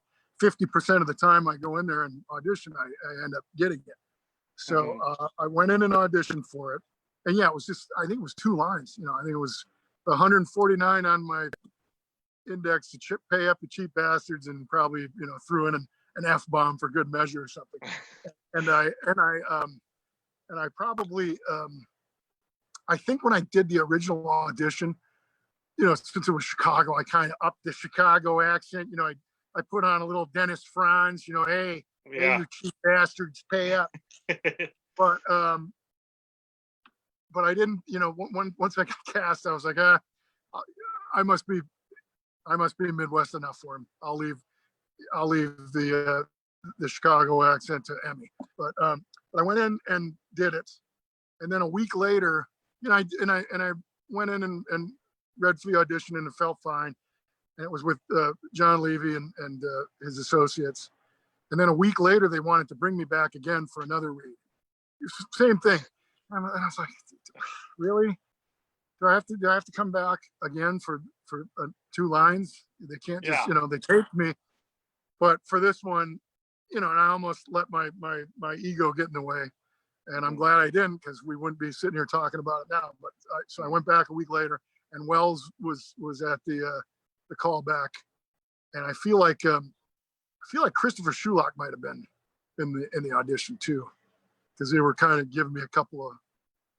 50% of the time I go in there and audition, I end up getting it. So I went in and auditioned for it, and it was just, I think it was 2 lines. I think it was 149 on my index to pay up the cheap bastards, and probably threw in an F-bomb for good measure or something. And I probably I think when I did the original audition, since it was Chicago, I kind of upped the Chicago accent. I put on a little Dennis Franz, hey, you cheap bastards, pay up. But I didn't, once I got cast, I was like, I must be Midwest enough for him. I'll leave the Chicago accent to Emmy. But I went in and did it, and then a week later, I went in and read for the audition, and it felt fine. And it was with John Levy and his associates. And then a week later, they wanted to bring me back again for another read. Same thing. And I was like, really? Do I have to come back again for 2 lines? They can't just, they taped me. But for this one, and I almost let my ego get in the way. And I'm glad I didn't, because we wouldn't be sitting here talking about it now. But so I went back a week later, and Wells was at the callback, and I feel like Christopher Shulock might have been in the audition too, because they were kind of giving me a couple of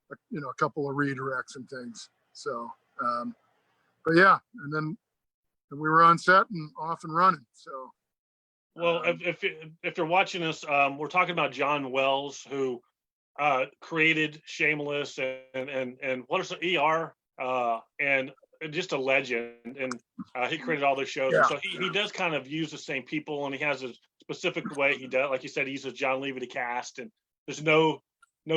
redirects and things. So, but yeah, and then we were on set and off and running. So, well, if you're watching this, we're talking about John Wells, who created Shameless and what is the ER and just a legend, and he created all those shows. Yeah. And so he does kind of use the same people, and he has a specific way he does. Like you said, he uses John Levy to cast, and there's no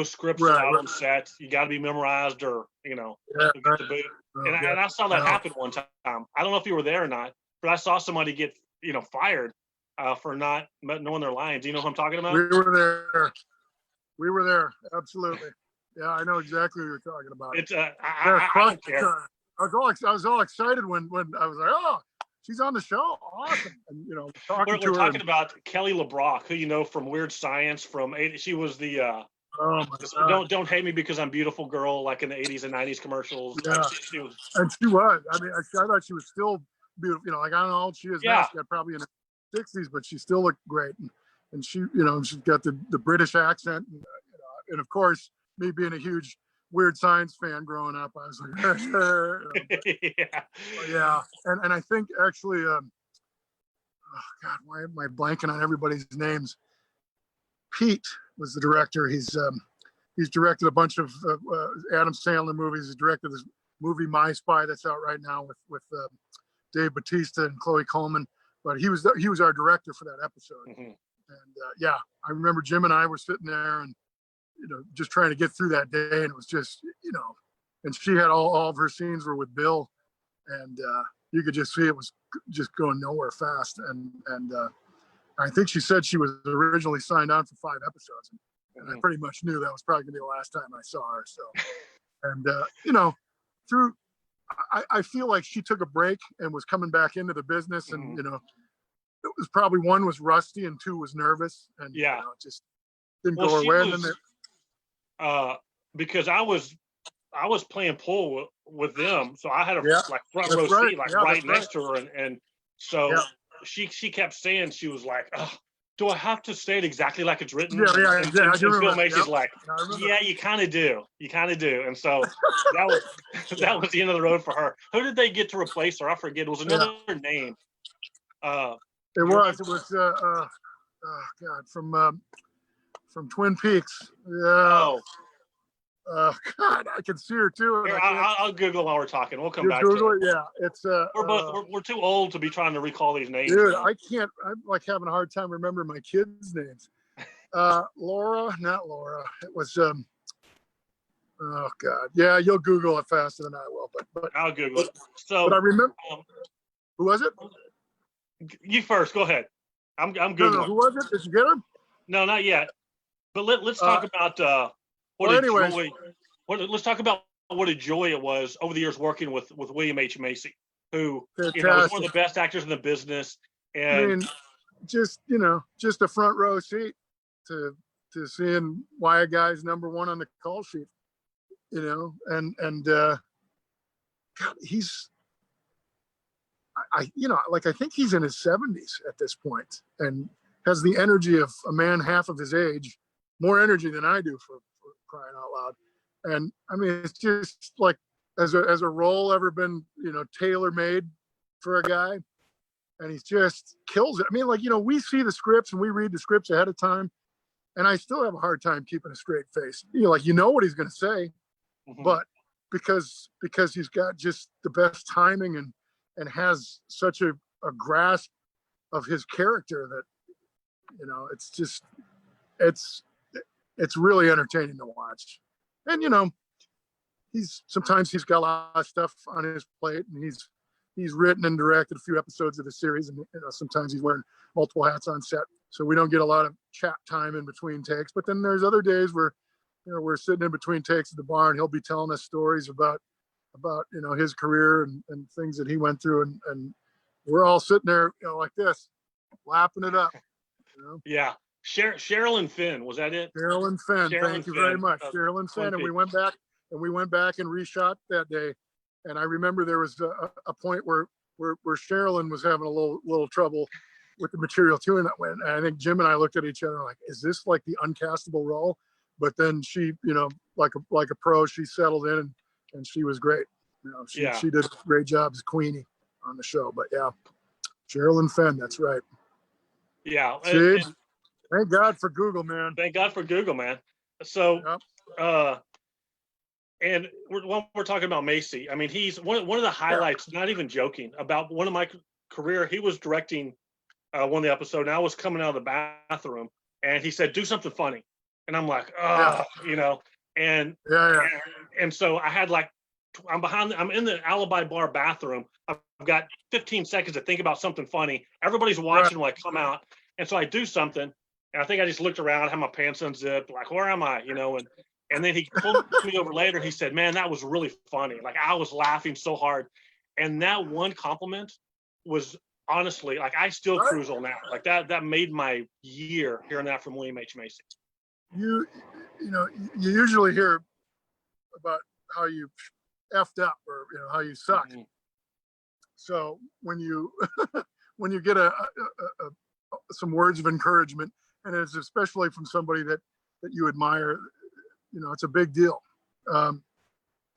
scripts out on set. You got to be memorized, or get the boot. And I saw that happen one time. I don't know if you were there or not, but I saw somebody get fired for not knowing their lines. Do you know who I'm talking about? We were there. Absolutely. Yeah, I know exactly what you're talking about. It's I don't care. I was all excited when I was like, oh, she's on the show. Awesome. And, you know, talking We're to her. talking about Kelly LeBrock, who you know from Weird Science. She was the Oh my God. don't hate me because I'm beautiful girl, like in the 80s and 90s commercials. Yeah. Like she was. And she was. I mean, I thought she was still beautiful. You know, like I don't know how old she is now. Yeah. She got probably in her 60s, but she still looked great. And she, you know, she's got the British accent. And, you know, and of course, me being a huge Weird Science fan growing up, I was like, you know, Yeah. Yeah. And I think actually, oh God, why am I blanking on everybody's names? Pete was the director. He's directed a bunch of Adam Sandler movies. He directed this movie My Spy that's out right now with Dave Bautista and Chloe Coleman. But he was our director for that episode. Mm-hmm. And yeah, I remember Jim and I were sitting there and, you know, just trying to get through that day, and it was just, you know, and she had all of her scenes were with Bill, and you could just see it was just going nowhere fast. And I think she said she was originally signed on for 5 episodes, and I pretty much knew that was probably gonna be the last time I saw her. So, and you know, I feel like she took a break and was coming back into the business, and you know, it was probably 1 was rusty and 2 was nervous, and yeah, you know, it just didn't go her way. And then because I was playing pool with them, so I had a like front row seat, like right next to her, and so she kept saying, she was like, oh, do I have to say it exactly like it's written? And Phil Macy's like, yeah, you kind of do, and so that was the end of the road for her. Who did they get to replace her? I forget. It was another name. It was oh God, from Twin Peaks. Yeah. Oh God, I can see her too. Here, I'll Google while we're talking. We'll come back Google to it. Yeah, it's we're too old to be trying to recall these names. Dude, I can't. I'm like having a hard time remembering my kids' names. Laura, not Laura. It was oh God, yeah. You'll Google it faster than I will, but I'll Google it. So, but I remember. Who was it? You first. Go ahead. I'm Googling. No, who was it? Did you get her? No, not yet. But let's talk about let's talk about what a joy it was over the years working with William H. Macy, who you know, was one of the best actors in the business. And I mean, just a front row seat to seeing why a guy's #1 on the call sheet, you know, and God, he's I think he's in his 70s at this point and has the energy of a man half of his age, more energy than I do for crying out loud. And I mean, it's just like, has a role ever been, you know, tailor-made for a guy? And he just kills it. I mean, like, you know, we see the scripts and we read the scripts ahead of time, and I still have a hard time keeping a straight face. You know, like, you know what he's going to say, but because he's got just the best timing and has such a grasp of his character that, you know, it's really entertaining to watch. And, you know, sometimes he's got a lot of stuff on his plate, and he's written and directed a few episodes of the series, and, you know, sometimes he's wearing multiple hats on set, so we don't get a lot of chat time in between takes. But then there's other days where, you know, we're sitting in between takes at the bar, and he'll be telling us stories about you know, his career and things that he went through, and we're all sitting there, you know, like this, lapping it up, you know. Yeah. Sherilyn Fenn, was that it? Sherilyn Fenn, thank you very much. Sherilyn Fenn, and we went back and reshot that day. And I remember there was a point where Sherilyn was having a little trouble with the material too, and I think Jim and I looked at each other like, is this like the uncastable role? But then she, you know, like a pro, she settled in and she was great. You know, she did a great job as Queenie on the show. But yeah, Sherilyn Fenn, that's right. Yeah. Thank God for Google, man. Thank God for Google, man. So, and when we're talking about Macy, I mean, he's one of the highlights, not even joking, about one of my career. He was directing one of the episodes, and I was coming out of the bathroom, and he said, do something funny. And I'm like, you know, and so I had like, I'm in the Alibi Bar bathroom. I've got 15 seconds to think about something funny. Everybody's watching when I come out. And so I do something. And I think I just looked around, had my pants unzipped, like, where am I? You know, and then he pulled me over later. He said, man, that was really funny. Like, I was laughing so hard. And that one compliment was honestly, like, I still cruise on that. Like that made my year hearing that from William H. Macy. You know, you usually hear about how you effed up or, you know, how you suck. Mm-hmm. So when you when you get some words of encouragement, and it's especially from somebody that you admire, you know, it's a big deal. I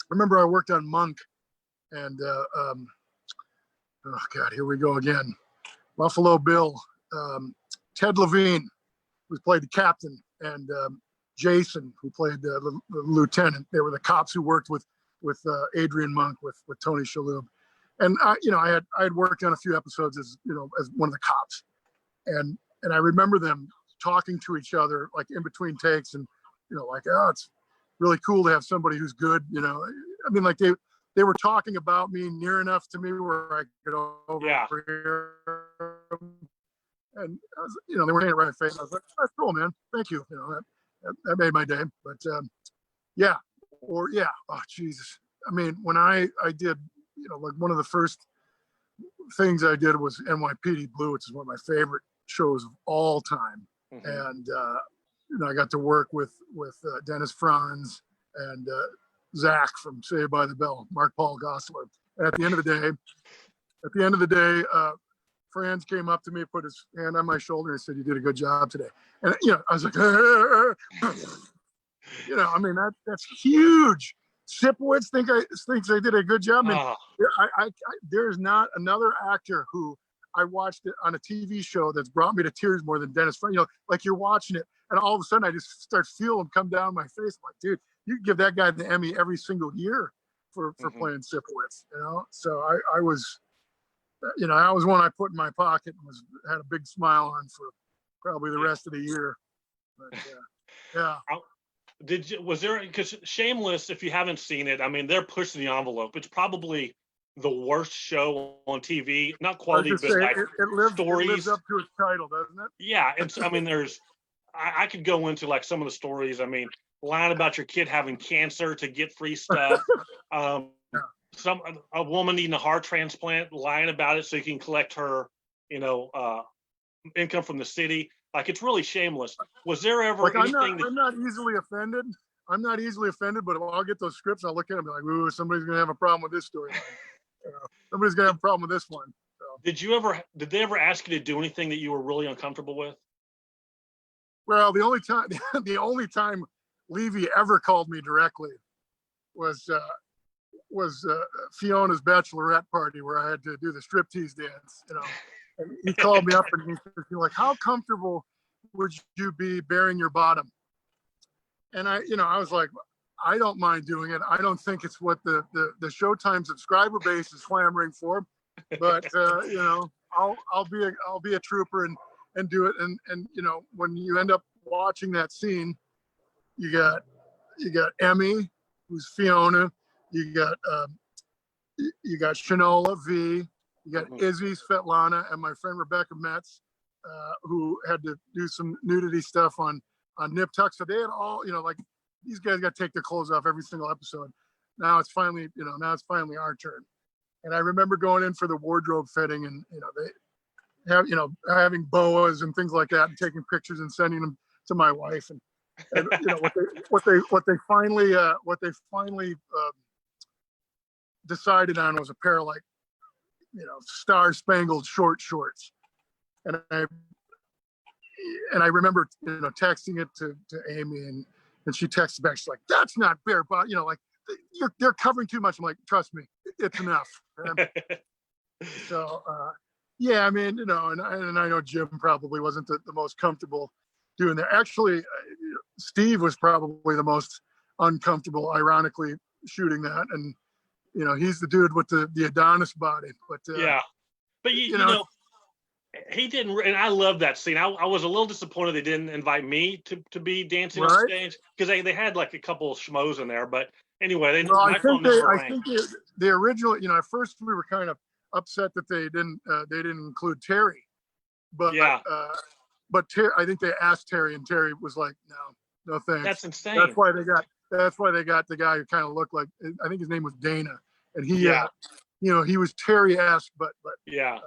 remember I worked on Monk, and oh God, here we go again. Buffalo Bill, Ted Levine, who played the captain, and Jason, who played the lieutenant. They were the cops who worked with Adrian Monk, with Tony Shalhoub. And I had worked on a few episodes as one of the cops, and I remember them talking to each other like in between takes, and like, oh, it's really cool to have somebody who's good. I mean, like they were talking about me near enough to me where I could overhear them. And I was, they were saying it right in the face. I was like, that's cool, man. Thank you. That made my day. But oh Jesus. I mean, when I did, like one of the first things I did was NYPD Blue, which is one of my favorite shows of all time. Mm-hmm. And I got to work with Dennis Franz and Zach from Saved by the Bell, Mark Paul Gosselaar. And at the end of the day, Franz came up to me, put his hand on my shoulder, and said, "You did a good job today." And I was like, I mean, that's huge. Sipowicz thinks I did a good job. I there's not another actor who I watched it on a TV show that's brought me to tears more than Dennis Franz. Like you're watching it, and all of a sudden I just start feeling him come down my face. I'm like, dude, you give that guy the Emmy every single year for mm-hmm. playing Sipowicz. So I was, that was one I put in my pocket and had a big smile on for probably the rest of the year. But yeah. Was there, because Shameless, if you haven't seen it, I mean, they're pushing the envelope. It's probably the worst show on TV, not quality, but like stories. It lives up to its title, doesn't it? Yeah. And so, I mean, I could go into like some of the stories. I mean, lying about your kid having cancer to get free stuff. A woman needing a heart transplant, lying about it so you can collect her, income from the city. Like, it's really shameless. Was there ever anything I'm not easily offended. But if I'll get those scripts, I'll look at them and be like, ooh, somebody's going to have a problem with this story. Somebody's going to have a problem with this one. So. Did they ever ask you to do anything that you were really uncomfortable with? Well, the only time Levy ever called me directly was Fiona's bachelorette party, where I had to do the striptease dance, And he called me up and he said, like, how comfortable would you be bearing your bottom? And I was like, I don't mind doing it. I don't think it's what the Showtime subscriber base is clamoring for, but I'll be a trooper and do it. And when you end up watching that scene, you got Emmy, who's Fiona, you got Shanola V. You got Izzy, Svetlana, and my friend Rebecca Metz, who had to do some nudity stuff on Nip Tuck. So they had all, like, these guys got to take their clothes off every single episode. Now it's finally our turn. And I remember going in for the wardrobe fitting, and they have, having boas and things like that, and taking pictures and sending them to my wife. And what they finally decided on was a pair of, like, star-spangled short shorts. And I remember, texting it to Amy, and she texted back. She's like, "That's not bare body. Like, they're covering too much." I'm like, "Trust me, it's enough." So, I mean, and I know Jim probably wasn't the most comfortable doing that. Actually, Steve was probably the most uncomfortable, ironically, shooting that. And he's the dude with the Adonis body, but but he didn't, and I love that scene. I was a little disappointed they didn't invite me to be dancing on stage, because they had like a couple of schmoes in there. But anyway, I think the original, at first we were kind of upset that they didn't include Terry, but I think they asked Terry, and Terry was like, no thanks. That's insane. That's why they got the guy who kind of looked like, I think his name was Dana. And he he was Terry-esque, but yeah.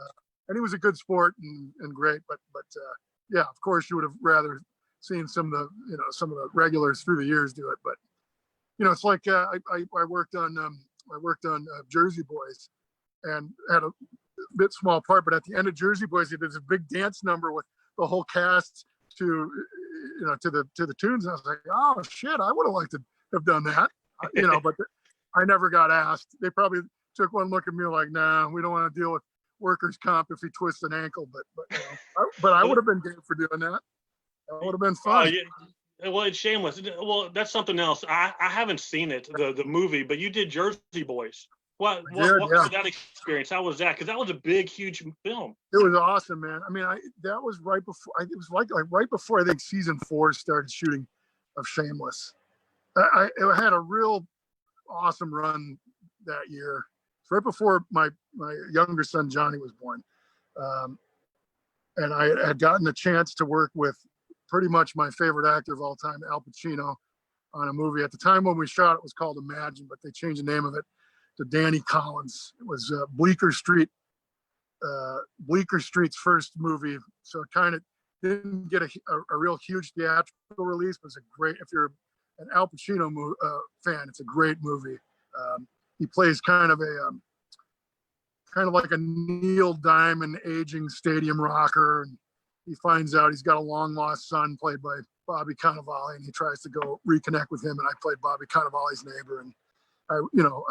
And he was a good sport and great, but yeah, of course you would have rather seen some of the regulars through the years do it. But it's like I worked on Jersey Boys, and had a bit small part, but at the end of Jersey Boys, he did this big dance number with the whole cast to the tunes. And I was like, oh shit, I would have liked to have done that, but I never got asked. They probably took one look at me like, nah, we don't want to deal with workers' comp if he twists an ankle. But I would have been game for doing that. That would have been fun. Yeah. Well, it's Shameless. Well, that's something else. I haven't seen it, the movie, but you did Jersey Boys. What was that experience? How was that? Because that was a big, huge film. It was awesome, man. I mean, that was right before. It was like right before I think season 4 started shooting of Shameless. I had a real awesome run that year. It's right before my younger son Johnny was born, and I had gotten a chance to work with pretty much my favorite actor of all time, Al Pacino, on a movie. At the time when we shot it was called Imagine, but they changed the name of it to Danny Collins. It was Bleecker Street's first movie, so it kind of didn't get a real huge theatrical release, but it's a great, if you're an Al Pacino fan, it's a great movie. He plays kind of like a Neil Diamond aging stadium rocker, and he finds out he's got a long lost son played by Bobby Cannavale, and he tries to go reconnect with him. And I played Bobby Cannavale's neighbor, and I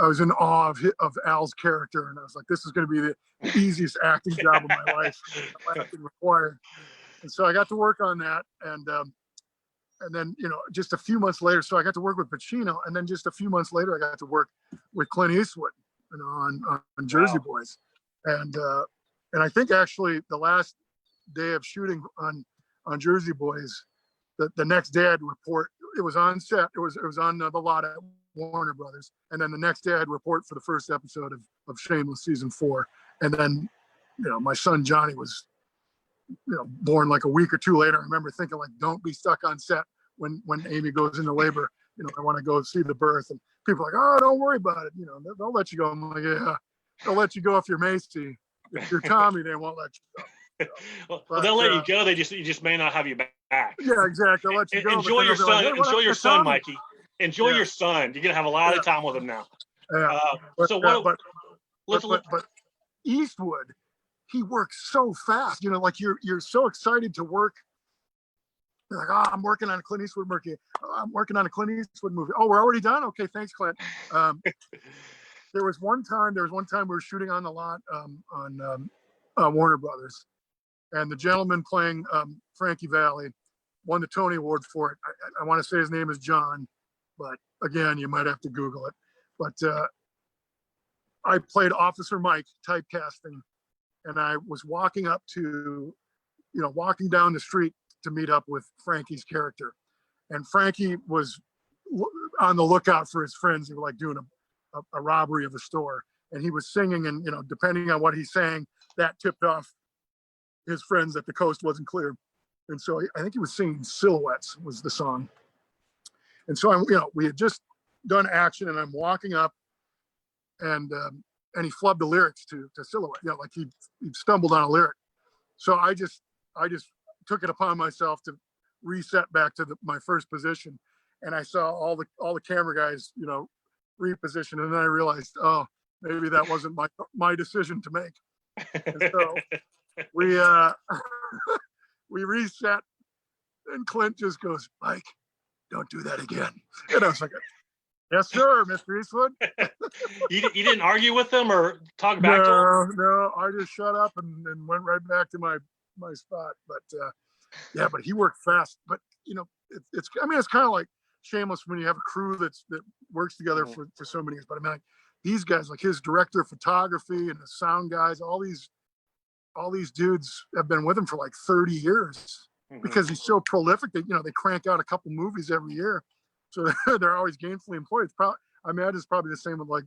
was in awe of Al's character, and I was like, this is going to be the easiest acting job of my life, acting required. And so I got to work on that, and then just a few months later, so I got to work with Pacino, and then just a few months later, I got to work with Clint Eastwood, on Jersey Boys, and I think actually the last day of shooting on Jersey Boys, the next day I'd report. It was on set. It was on the lot at Warner Brothers, and then the next day I'd report for the first episode of Shameless season 4, and then my son Johnny was born like a week or two later. I remember thinking, like, don't be stuck on set when Amy goes into labor. I want to go see the birth, and people are like, oh, don't worry about it. They'll let you go. I'm like, yeah, they'll let you go if you're Macy. If you're Tommy, they won't let you go. Well, they'll let you go. You just may not have you back. Yeah, exactly. They'll let you go. Enjoy your son. Like, enjoy your son, Mikey. Enjoy your son. You're gonna have a lot of time with him now. Yeah. But Eastwood, he works so fast. Like you're so excited to work. You're like, oh, I'm working on a Clint Eastwood movie. I'm working on a Clint Eastwood movie. Oh, we're already done. Okay, thanks, Clint. There was one time we were shooting on the lot on Warner Brothers, and the gentleman playing Frankie Valli won the Tony Award for it. I want to say his name is John, but again, you might have to Google it. But I played Officer Mike, typecasting, and I was walking down the street to meet up with Frankie's character, and Frankie was on the lookout for his friends. They were like doing a robbery of a store, and he was singing, and depending on what he sang, that tipped off his friends that the coast wasn't clear. And so I think he was singing Silhouettes was the song. And so we had just done action, and I'm walking up, and he flubbed the lyrics to Silhouette. Like he stumbled on a lyric. So I just took it upon myself to reset back to my first position, and I saw all the camera guys reposition, and then I realized, oh, maybe that wasn't my decision to make. And so we we reset, and Clint just goes, Mike, don't do that again. And I was like, yes, sir, Mr. Eastwood. You didn't argue with them or talk back to him? No, I just shut up and went right back to my spot. But but he worked fast. But it's kind of like Shameless when you have a crew that works together for so many years. But I mean, like, these guys, like his director of photography and the sound guys, all these dudes have been with him for like 30 years because he's so prolific that they crank out a couple movies every year, so they're always gainfully employed. I imagine it's probably the same with like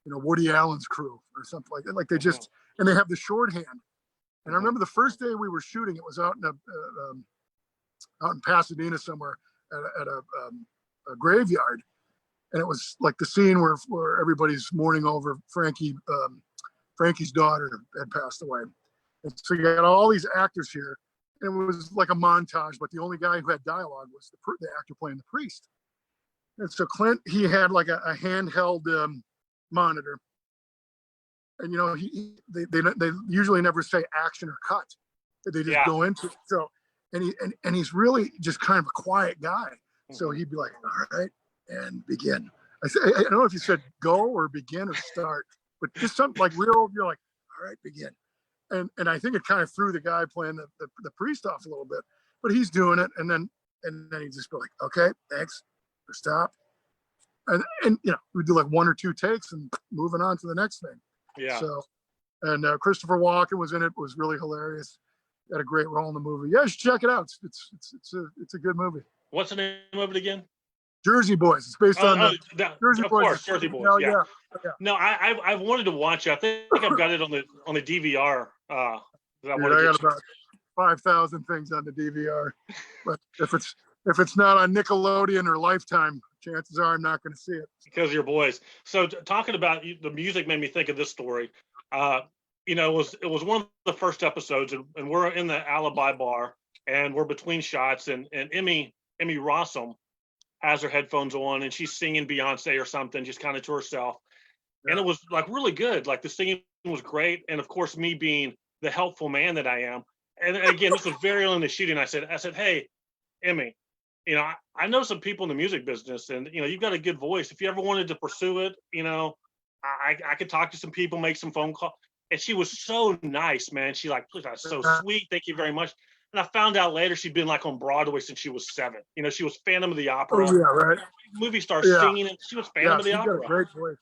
Woody Allen's crew or something like that. Like they just and they have the shorthand. And I remember the first day we were shooting, it was out in Pasadena somewhere at a graveyard, and it was like the scene where everybody's mourning over Frankie Frankie's daughter had passed away. And so you had all these actors here, and it was like a montage, but the only guy who had dialogue was the actor playing the priest. And so Clint, he had like a handheld monitor. And, you know, they usually never say action or cut. They just go into it. So, and he's really just kind of a quiet guy. So he'd be like, all right, and begin. I don't know if you said go or begin or start, but just something like real, you're like, all right, begin. And I think it kind of threw the guy playing the priest off a little bit, but he's doing it. And then he'd just be like, okay, thanks, stop. And you know, we'd do like one or two takes and moving on to the next thing. Yeah. So, and Christopher Walken was in it. It was really hilarious. Had a great role in the movie. Yeah, you should check it out. It's a good movie. What's the name of it again? Jersey Boys. It's based on Jersey Boys. Of course, Jersey Boys. No, yeah. No, I've wanted to watch it. I think I've got it on the DVR. I got about 5,000 things on the DVR. But if it's not on Nickelodeon or Lifetime, chances are I'm not going to see it. Because of your boys. So talking about the music made me think of this story. You know, it was one of the first episodes, and we're in the Alibi bar, and we're between shots, and Emmy Rossum has her headphones on, and she's singing Beyonce or something, just kind of to herself. Yeah. And it was like really good. Like the singing was great, and of course, me being the helpful man that I am, and again, this was very early in the shooting. I said, hey, Emmy, you know, I know some people in the music business, and you know, you've got a good voice. If you ever wanted to pursue it, you know, I could talk to some people, make some phone calls. And she was so nice, man. She like, that's so sweet. Thank you very much. And I found out later she'd been like on Broadway since she was 7. You know, she was Phantom of the Opera. Oh, yeah, right. Movie star singing, and she was Phantom of the Opera. Got a great voice.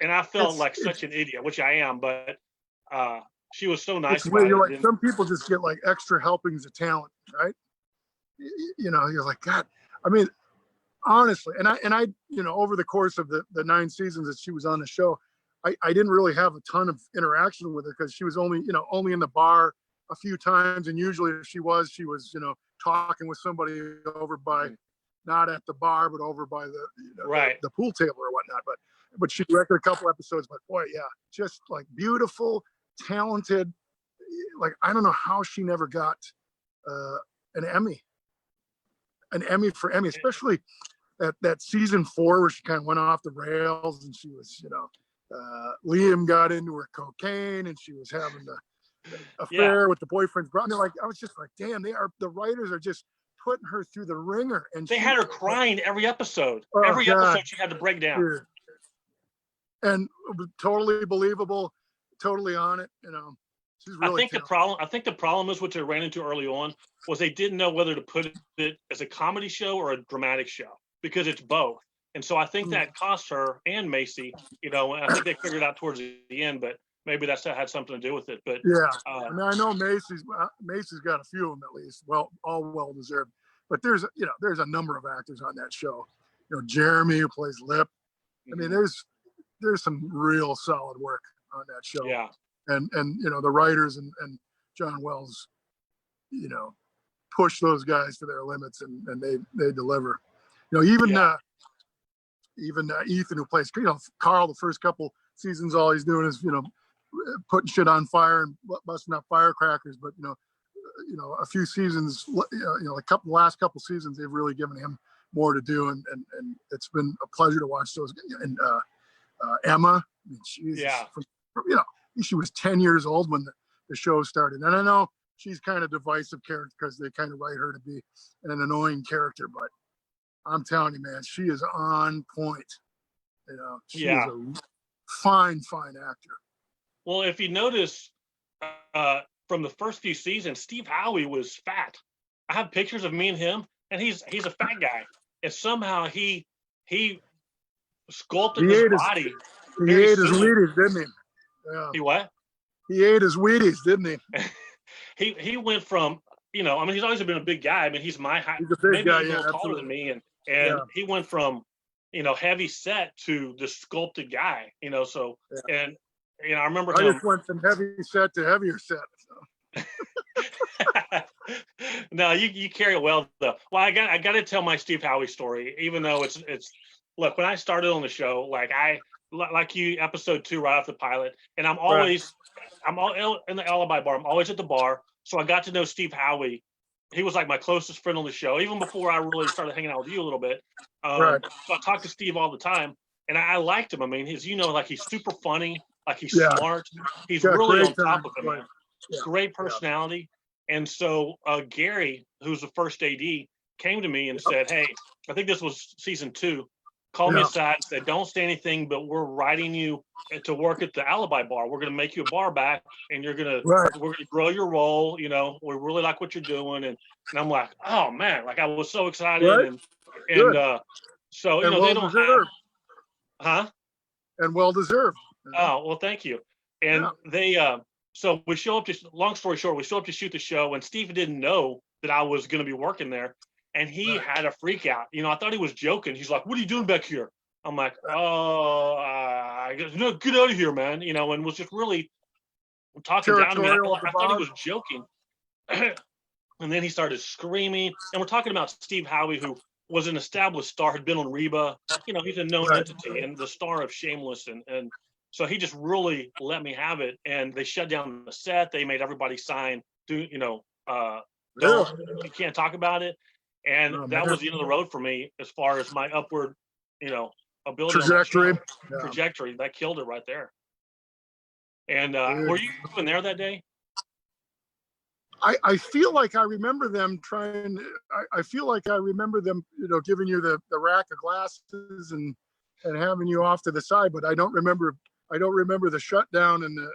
And I felt like such an idiot, which I am, but she was so nice. It's weird. You're like, some people just get like extra helpings of talent, right? You know, you're like, God. I mean, honestly, and I, you know, over the course of the 9 seasons that she was on the show, I didn't really have a ton of interaction with her because she was only in the bar a few times. And usually if she was, you know, talking with somebody over by, not at the bar, but over by the pool table or whatnot. But she directed a couple episodes, but boy, yeah, just like beautiful, talented. Like, I don't know how she never got an Emmy for Emmy, especially that season 4 where she kind of went off the rails and she was, you know, Liam got into her cocaine and she was having the affair with the boyfriend's brother. I mean, like, I was just like, damn, the writers are just putting her through the ringer. And they had her crying every episode. Every episode she had to break down. Dude. And totally believable, totally on it, you know. She's really I think the problem is what they ran into early on was they didn't know whether to put it as a comedy show or a dramatic show because it's both. And so I think that cost her and Macy, you know, and I think they figured it out towards the end, but maybe that had something to do with it. But yeah, I mean, I know Macy's got a few of them at least. Well, all well deserved. But there's a number of actors on that show. You know, Jeremy, who plays Lip. I mean, there's some real solid work on that show. Yeah. And you know, the writers and John Wells, you know, push those guys to their limits and they deliver. You know, even Ethan, who plays, you know, Carl, the first couple seasons, all he's doing is, you know, putting shit on fire and busting up firecrackers. But you know, a few seasons, you know, last couple seasons, they've really given him more to do, and it's been a pleasure to watch those. And Emma, I mean, you know, she was 10 years old when the show started, and I know she's kind of divisive character because they kind of write her to be an annoying character, but I'm telling you, man, she is on point. You know, she's a fine actor. Well, if you notice, from the first few seasons, Steve Howey was fat. I have pictures of me and him, and he's a fat guy, and somehow he sculpted his body. He ate his Wheaties, didn't he? Yeah. He what? He ate his Wheaties, didn't he? He went from, you know, I mean, he's always been a big guy. I mean, he's my height. He's a big guy, a little taller than me, and he went from, you know, heavy set to the sculpted guy, you know. So and you know, I remember I just went from heavy set to heavier set. So. No, you carry it well though. Well, I got to tell my Steve Howey story, even though it's look, when I started on the show, like like you, episode 2, right off the pilot, and I'm Right. all in the Alibi bar. I'm always at the bar, so I got to know Steve Howie. He was like my closest friend on the show, even before I really started hanging out with you a little bit. Right. So I talked to Steve all the time, and I liked him. I mean, like he's super funny, like he's Yeah. smart, he's Got really great on top of it, time. man. Yeah. Great personality. And so Gary, who's the first AD, came to me and said, "Hey, I think this was season 2. Called me aside and said, don't say anything, but we're writing you to work at the Alibi bar. We're going to make you a bar back, and we're going to grow your role. You know, we really like what you're doing." And I'm like, oh man, like I was so excited. Right. And so, and they well don't deserved. have, huh? And well deserved. Oh, well, thank you. And they, so we show up to, long story short, we show up to shoot the show, and Steve didn't know that I was going to be working there. And he had a freak out. I thought he was joking. He's like, "What are you doing back here?" I'm like, "Oh, no, get out of here, man." And was just really talking down to me. I thought he was joking. And then he started screaming. And we're talking about Steve Howie, who was an established star, had been on Reba. He's a known entity and the star of Shameless. And so he just really let me have it. And they shut down the set. They made everybody sign, you can't talk about it. And that was the end of the road for me as far as my upward, ability trajectory. Trajectory. That killed it right there. And were you even there that day? I feel like I remember them trying. I feel like I remember them, giving you the rack of glasses and having you off to the side. But I don't remember the shutdown and the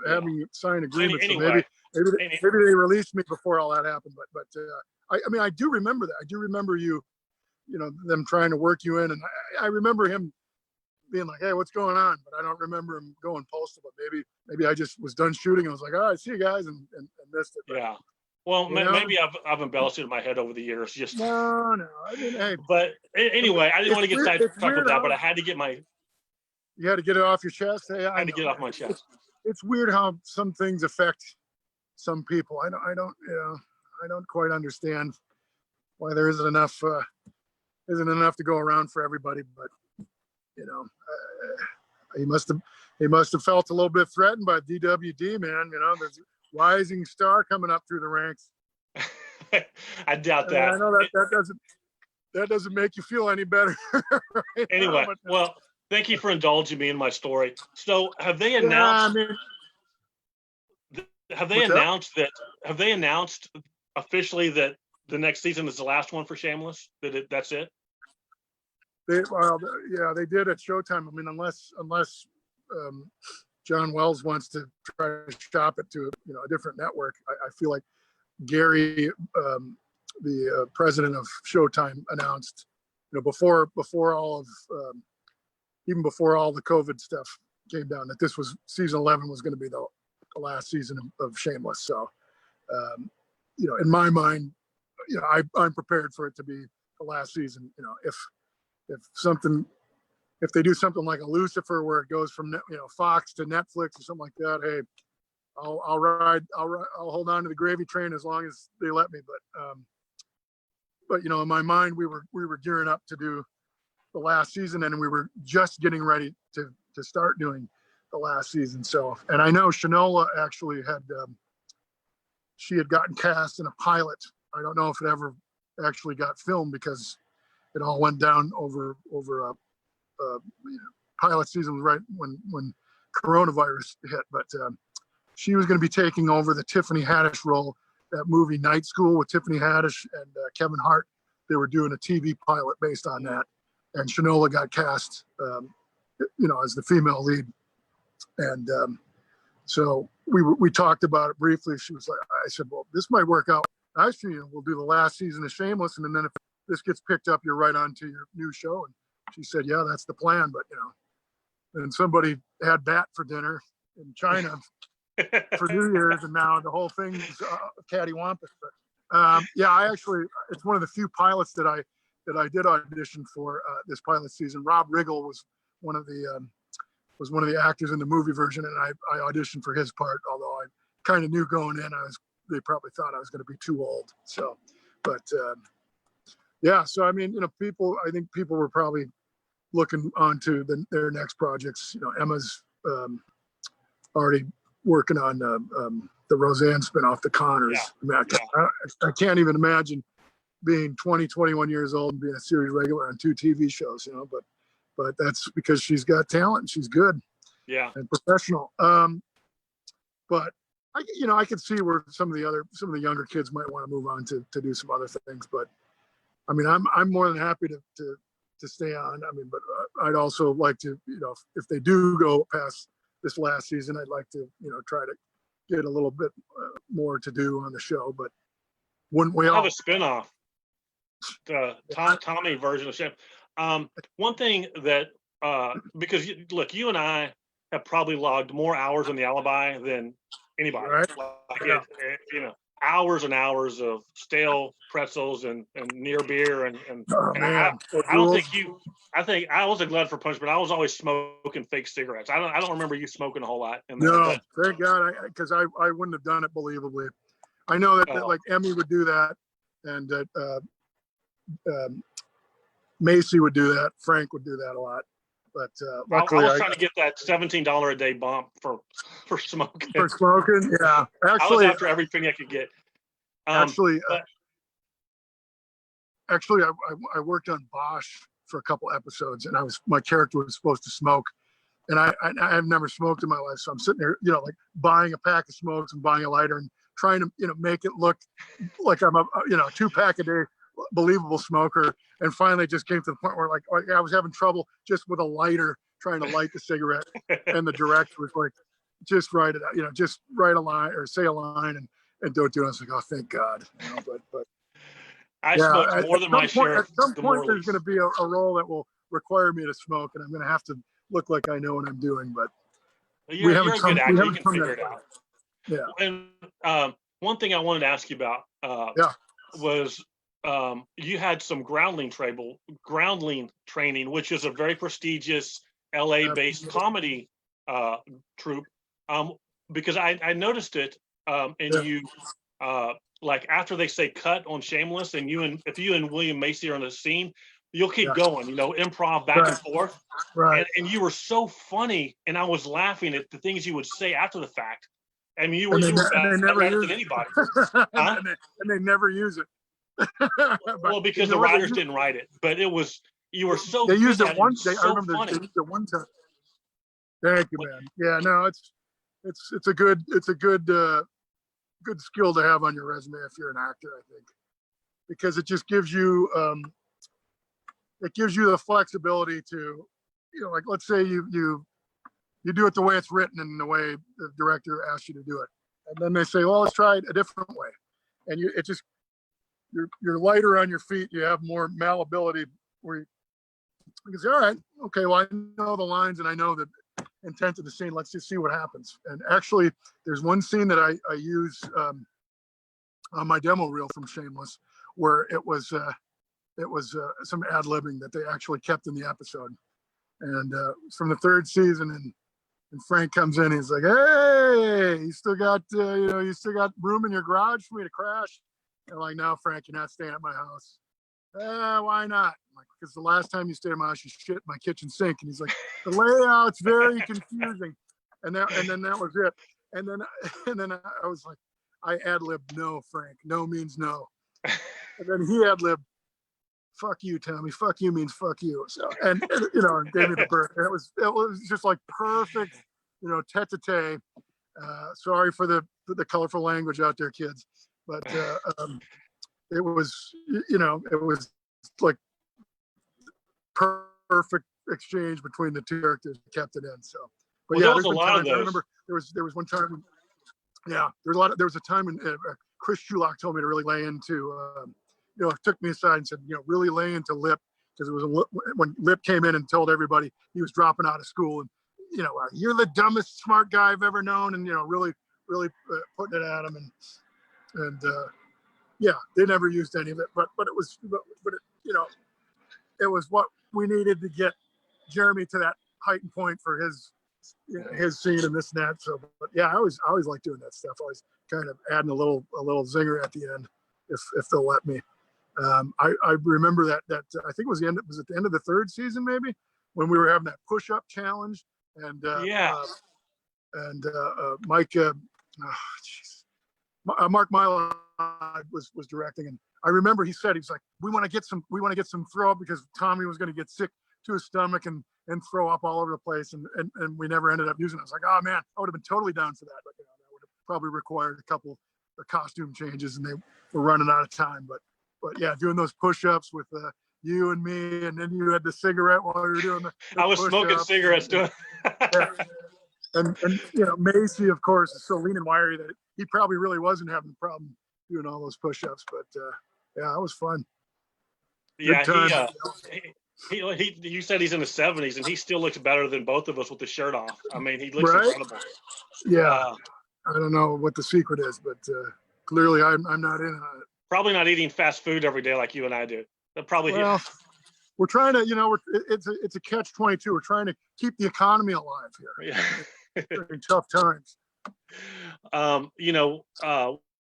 having you sign agreements. Anyway, so maybe they released me before all that happened. But I mean, I do remember that. I do remember them trying to work you in, and I remember him being like, "Hey, what's going on?" But I don't remember him going postal. But maybe I just was done shooting. I was like, "All right, see you guys," and missed it. But, yeah. Well, maybe I've embellished it in my head over the years. Just no. I mean, hey. But anyway, I didn't want to get sidetracked with that, but I had to get You had to get it off your chest. Hey, I had to get it off my chest. It's weird how some things affect some people. I don't quite understand why there isn't enough to go around for everybody. But he must have felt a little bit threatened by DWD, man. There's a rising star coming up through the ranks. I doubt that. I know that doesn't make you feel any better. Right anyway, well, thank you for indulging me in my story. So, have they announced? Have they announced officially that the next season is the last one for Shameless? That's it? They did at Showtime. I mean, unless John Wells wants to try to shop it to a different network, I feel like Gary, the president of Showtime, announced before all of even before all the COVID stuff came down that this was season 11 was going to be the last season of Shameless. So, in my mind, I'm prepared for it to be the last season. If they do something like a Lucifer where it goes from Fox to Netflix or something like that, hey, I'll hold on to the gravy train as long as they let me. But in my mind, we were gearing up to do the last season, and we were just getting ready to start doing the last season. So, and I know Shanola actually had gotten cast in a pilot. I don't know if it ever actually got filmed because it all went down over pilot season was right when coronavirus hit. But she was going to be taking over the Tiffany Haddish role. That movie Night School with Tiffany Haddish and Kevin Hart, they were doing a TV pilot based on that. And Shanola got cast, as the female lead. And so we talked about it briefly. She was like, I said, well, this might work out. Actually, we'll do the last season of Shameless, and then if this gets picked up, you're right on to your new show. And she said, yeah, that's the plan. But then somebody had bat for dinner in China for New Year's, and now the whole thing's cattywampus. But I actually, it's one of the few pilots that I did audition for this pilot season. Rob Riggle was one of the actors in the movie version, and I auditioned for his part. Although I kind of knew going in, they probably thought I was going to be too old. So, but so I mean, I think people were probably looking onto their next projects. You know, Emma's already working on the Roseanne spinoff, The Connors. Yeah. I mean, I can't even imagine being 20, 21 years old and being a series regular on 2 TV shows, you know, but that's because she's got talent and she's good. Yeah. And professional. But I could see where some of the younger kids might want to move on to do some other things. But I mean, I'm more than happy to stay on. I mean, but I'd also like to, you know, if they do go past this last season, I'd like to, you know, try to get a little bit more to do on the show. But wouldn't we all have a spinoff, the Tommy version of Shame? One thing that because look, you and I have probably logged more hours on the Alibi than anybody. Right? You know, hours and hours of stale pretzels and near beer and man. I don't think you. I think I was a glutton for punishment. I was always smoking fake cigarettes. I don't remember you smoking a whole lot. No, thank God, because I wouldn't have done it believably. I know that like Emmy would do that, and that Macy would do that. Frank would do that a lot. But luckily, I was trying to get that $17 a day bump for smoking. For smoking, yeah. Actually, I was after everything I could get. Actually, I worked on Bosch for a couple episodes, and my character was supposed to smoke, and I've never smoked in my life, so I'm sitting there, you know, like buying a pack of smokes and buying a lighter and trying to, you know, make it look like I'm a 2-pack a day believable smoker, and finally just came to the point where like I was having trouble just with a lighter trying to light the cigarette, and the director was like, just write it out, you know, just write a line or say a line and don't do it. I was like, oh, thank God. You know, but I smoked more than my share. At some point, there's going to be a role that will require me to smoke, and I'm going to have to look like I know what I'm doing. But you're a good actor. You can figure it out. Yeah. And one thing I wanted to ask you about was you had some groundling training, which is a very prestigious LA-based comedy troupe. Because I noticed it, and you like after they say cut on Shameless, and if you and William Macy are on the scene, you'll keep going, you know, improv back and forth. Right. And you were so funny, and I was laughing at the things you would say after the fact. I mean, you were better than anybody. And they never use it. Well, because the writers didn't write it, but you were so they used it one day. I remember they used it one time. Thank you, man. Yeah, no, it's a good skill to have on your resume if you're an actor, I think, because it just gives you the flexibility to, you know, like let's say you do it the way it's written and the way the director asked you to do it, and then they say, well, let's try it a different way, and you're lighter on your feet, you have more malleability where you say, all right, okay, well, I know the lines and I know the intent of the scene, let's just see what happens. And actually there's one scene that I use on my demo reel from Shameless where it was some ad-libbing that they actually kept in the episode, and from the 3rd season, and Frank comes in, he's like, hey, you still got room in your garage for me to crash? And I'm like, no, Frank, you're not staying at my house. Why not? I'm like, because the last time you stayed at my house, you shit in my kitchen sink. And he's like, the layout's very confusing. And then that was it. And then I was like, I ad-libbed no, Frank. No means no. And then he ad-libbed, fuck you, Tommy. Fuck you means fuck you. So, and you know, and gave me the bird. It was just like perfect, you know, tete-a-tete. Sorry for the colorful language out there, kids. But it was, you know, it was like perfect exchange between the two characters, kept it in. So, but well, yeah, there's a lot of those. I remember there was one time. Yeah, there was a time when Chris Shulock told me to really lay into, you know, took me aside and said, you know, really lay into Lip, because it was when Lip came in and told everybody he was dropping out of school, and you know, you're the dumbest smart guy I've ever known, and you know, really putting it at him, and yeah, they never used any of it, but it was, but it, you know, it was what we needed to get Jeremy to that heightened point for his scene and this and that. So, but yeah, I always like doing that stuff. Always kind of adding a little zinger at the end, if they'll let me. I remember that I think it was at the end of the 3rd season, maybe, when we were having that push-up challenge, and Mike, Mark Milo was directing, and I remember he said, he was like, we want to get some throw up because Tommy was going to get sick to his stomach and throw up all over the place, and we never ended up using it. I was like, oh man, I would have been totally down for that, but that would have probably required a couple of costume changes, and they were running out of time. But yeah, doing those push-ups with you and me, and then you had the cigarette while you were doing the I was smoking cigarettes doing. Yeah. And Macy, of course, is so lean and wiry that he probably really wasn't having a problem doing all those push-ups. But yeah, it was fun. Yeah, you said he's in the 70s, and he still looks better than both of us with the shirt off. I mean, he looks incredible. Yeah, I don't know what the secret is, but clearly I'm not in on it. Probably not eating fast food every day like you and I do. We're trying to, it's a catch-22. We're trying to keep the economy alive here during tough times.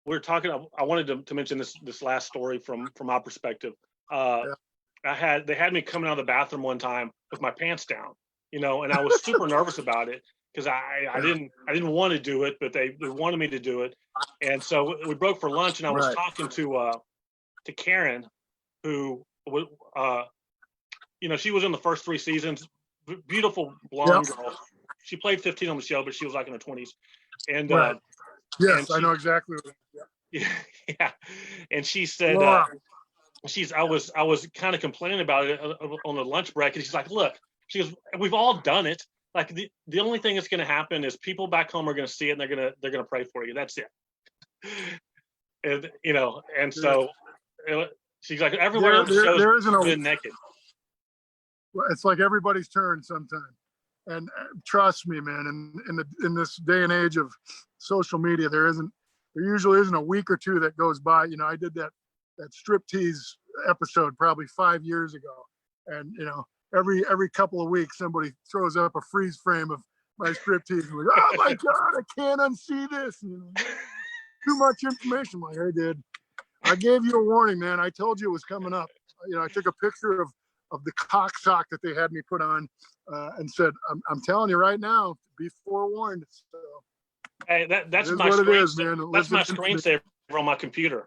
We're talking. I wanted to mention this last story from my perspective. They had me coming out of the bathroom one time with my pants down, and I was super nervous about it because I didn't want to do it, but they wanted me to do it, and so we broke for lunch, and I was talking to Karen, who was she was in the first 3 seasons, beautiful blonde girl. She played 15 on the show, but she was like in her 20s, and yes, I know exactly. Yeah, and she said. I was kind of complaining about it on the lunch break, and she's like, look, she goes, we've all done it. Like the only thing that's going to happen is people back home are going to see it, and they're going to pray for you. That's it. And so she's like, everyone on the show is been naked. It's like everybody's turn sometime. And trust me, man, in this day and age of social media, there usually isn't a week or two that goes by. I did that striptease episode probably 5 years ago, and every couple of weeks somebody throws up a freeze frame of my striptease and like, oh my god, I can't unsee this. Too much information. I'm like, hey, dude, I gave you a warning, man. I told you it was coming up. I took a picture of the cock sock that they had me put on, and said, I'm telling you right now, be forewarned. So hey, that's my screensaver. That's my screensaver on my computer.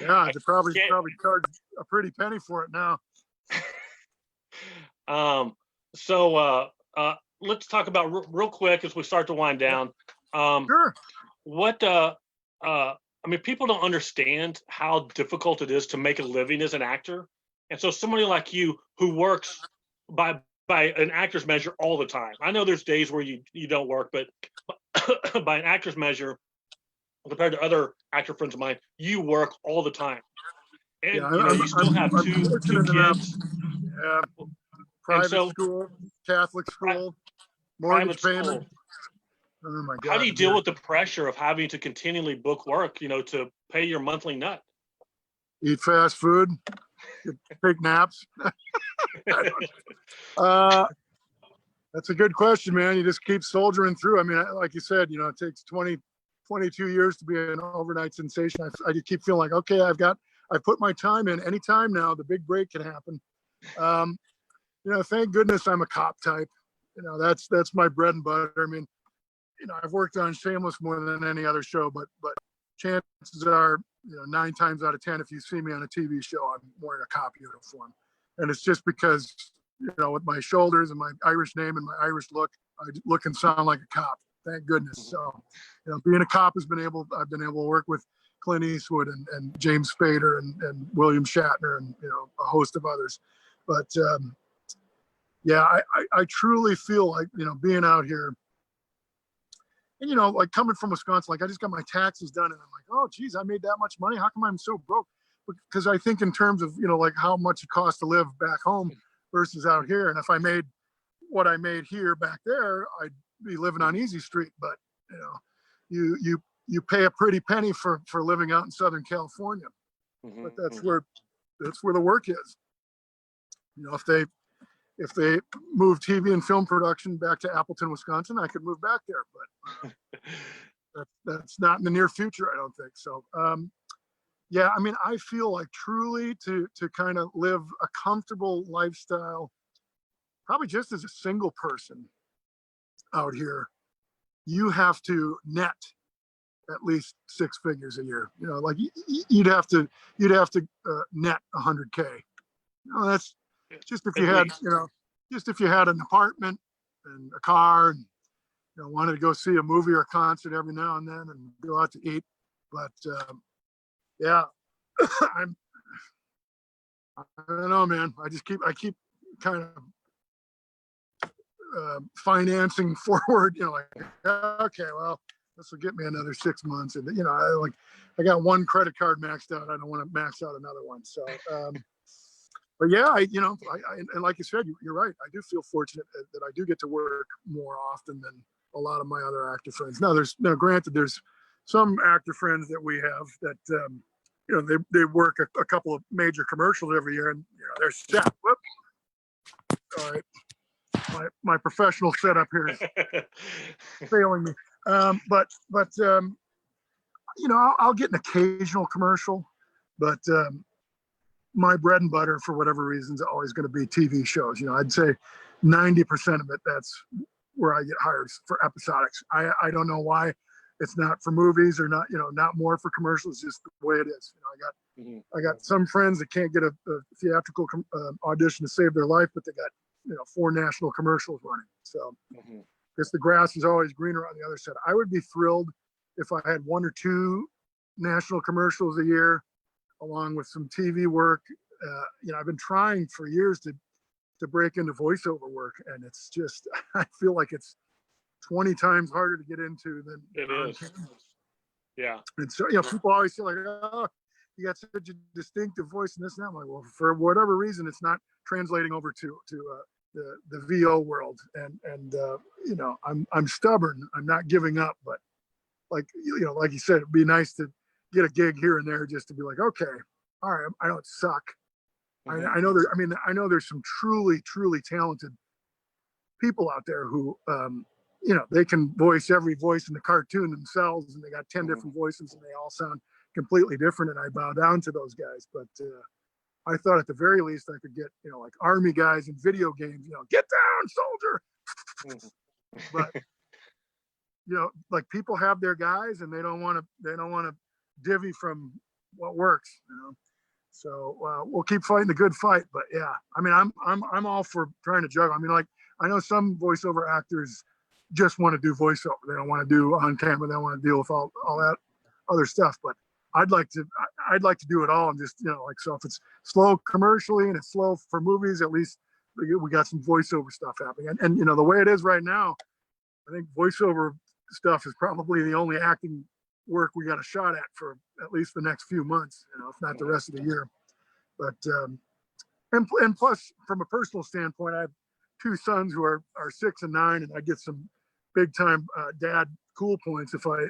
Yeah, they probably charge a pretty penny for it now. So let's talk about real quick as we start to wind down. Sure. What people don't understand how difficult it is to make a living as an actor, and so somebody like you who works by an actor's measure all the time. I know there's days where you don't work, but by an actor's measure, compared to other actor friends of mine, you work all the time, and you still have two kids. Yeah, private school, Catholic school, mortgage payment. Oh my God! How do you deal with the pressure of having to continually book work? To pay your monthly nut. Eat fast food, take naps. That's a good question, man. You just keep soldiering through. I mean, like you said, it takes 22 years to be an overnight sensation. I just keep feeling like, okay, I put my time in. Anytime now, the big break can happen. Thank goodness I'm a cop type. That's my bread and butter. I mean, I've worked on Shameless more than any other show, but chances are, 9 times out of 10, if you see me on a TV show, I'm wearing a cop uniform. And it's just because, with my shoulders and my Irish name and my Irish look, I look and sound like a cop. Thank goodness. So, being a cop I've been able to work with Clint Eastwood and James Spader and William Shatner and, a host of others. But, I truly feel like, being out here, and, like coming from Wisconsin, like I just got my taxes done and I'm like, oh, geez, I made that much money. How come I'm so broke? Because I think in terms of, like how much it costs to live back home versus out here. And if I made what I made here back there, I'd be living on Easy Street. But, you pay a pretty penny for living out in Southern California. Mm-hmm. But that's where the work is. If they move TV and film production back to Appleton, Wisconsin, I could move back there, but that's not in the near future, I don't think. So, yeah, I mean, I feel like truly to kind of live a comfortable lifestyle, probably just as a single person out here, you have to net at least 6 figures a year. You know, like you'd have to net 100K. You know, that's just if you At had, least. you know, just if you had an apartment and a car and, you know, wanted to go see a movie or a concert every now and then and go out to eat. But yeah, I'm, I don't know, man. I keep kind of financing forward, you know, like, okay, well, this will get me another 6 months. And, you know, I got one credit card maxed out. I don't want to max out another one. So, but yeah, and like you said, you're right. I do feel fortunate that I do get to work more often than a lot of my other actor friends. Now, granted, there's some actor friends that we have that, you know, they work a couple of major commercials every year, and you know, they're set. Whoop. All right. My professional setup here is failing me. But you know, I'll get an occasional commercial, but my bread and butter, for whatever reason, is always going to be TV shows. You know, I'd say 90% of it, that's where I get hired for episodics. I don't know why it's not for movies or not, you know, not more for commercials, just the way it is. You know, I got some friends that can't get a theatrical audition to save their life, but they got, you know, 4 national commercials running. So because the grass is always greener on the other side. I would be thrilled if I had 1 or 2 national commercials a year, along with some TV work. You know, I've been trying for years to break into voiceover work, and it's just, I feel like it's 20 times harder to get into than It on is. camera. Yeah. And so, you know, people always feel like, oh, you got such a distinctive voice and this and that. I'm like, well, for whatever reason, it's not translating over to the VO world. And you know, I'm stubborn. I'm not giving up, but like, you know, like you said, it'd be nice to get a gig here and there just to be like, okay, all right, I don't suck. I know there. I mean, I know there's some truly talented people out there who, you know, they can voice every voice in the cartoon themselves, and they got 10 different voices, and they all sound completely different. And I bow down to those guys. But I thought at the very least I could get, you know, like Army guys in video games, you know, get down, soldier. But you know, like people have their guys, and they don't want to divvy from what works, you know. So we'll keep fighting the good fight. But yeah, I mean, I'm all for trying to juggle. I mean, like, I know some voiceover actors just want to do voiceover. They don't want to do on camera. They don't want to deal with all that other stuff. But I'd like to do it all. And just, you know, like, so if it's slow commercially and it's slow for movies, at least we got some voiceover stuff happening. And you know, the way it is right now, I think voiceover stuff is probably the only acting work we got a shot at for at least the next few months, you know, if not the rest of the year. But and plus, from a personal standpoint, I have 2 sons who are 6 and 9, and I get some big time dad cool points if I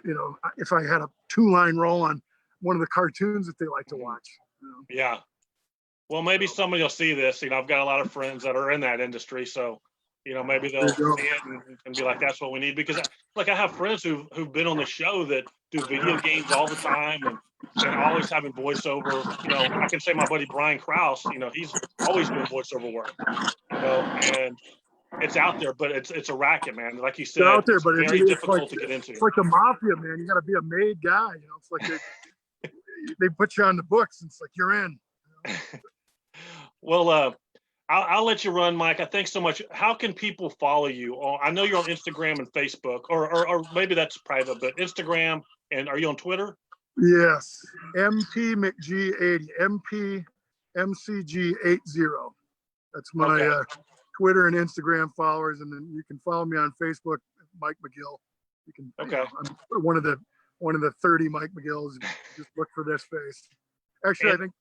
had a 2-line role on one of the cartoons that they like to watch. You know? Yeah. Well, maybe somebody will see this. You know, I've got a lot of friends that are in that industry, so you know, maybe they'll see it and be like, "That's what we need." Because, like, I have friends who've been on the show that do video games all the time and always having voiceover. You know, I can say my buddy Brian Krause. You know, he's always doing voiceover work. You know, and it's out there, but it's a racket, man. Like you said, out there, it's but very difficult to get into. It's like the mafia, man. You got to be a made guy. You know, it's like they put you on the books, and it's like you're in. You know? Well, I'll let you run, Mike. I thanks so much. How can people follow you? I know you're on Instagram and Facebook, or maybe that's private, but Instagram, and are you on Twitter? Yes, MP McG80, MP MCG80. That's my Twitter and Instagram followers, and then you can follow me on Facebook, Mike McGill. You can. Okay. You know, I'm one of the 30 Mike McGills. Just look for this face. Actually, I think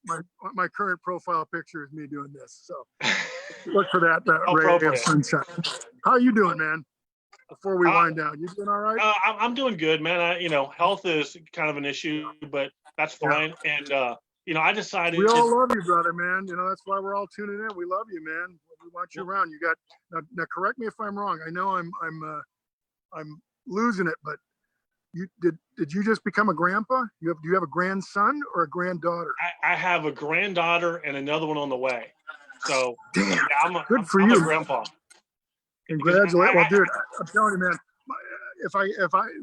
my current profile picture is me doing this. So look for that ray of sunshine. How you doing, man? Before we wind down, you doing all right? I'm doing good, man. You know, health is kind of an issue, but that's fine. Yeah. And you know, I decided we all love you, brother, man. You know, that's why we're all tuning in. We love you, man. We want you around. You got now. Correct me if I'm wrong. I know I'm losing it, but did you just become a grandpa? Do you have a grandson or a granddaughter? I have a granddaughter and another one on the way. So damn, yeah, I'm you. a grandpa. Congratulations. Well, dude, I'm telling you, man, if I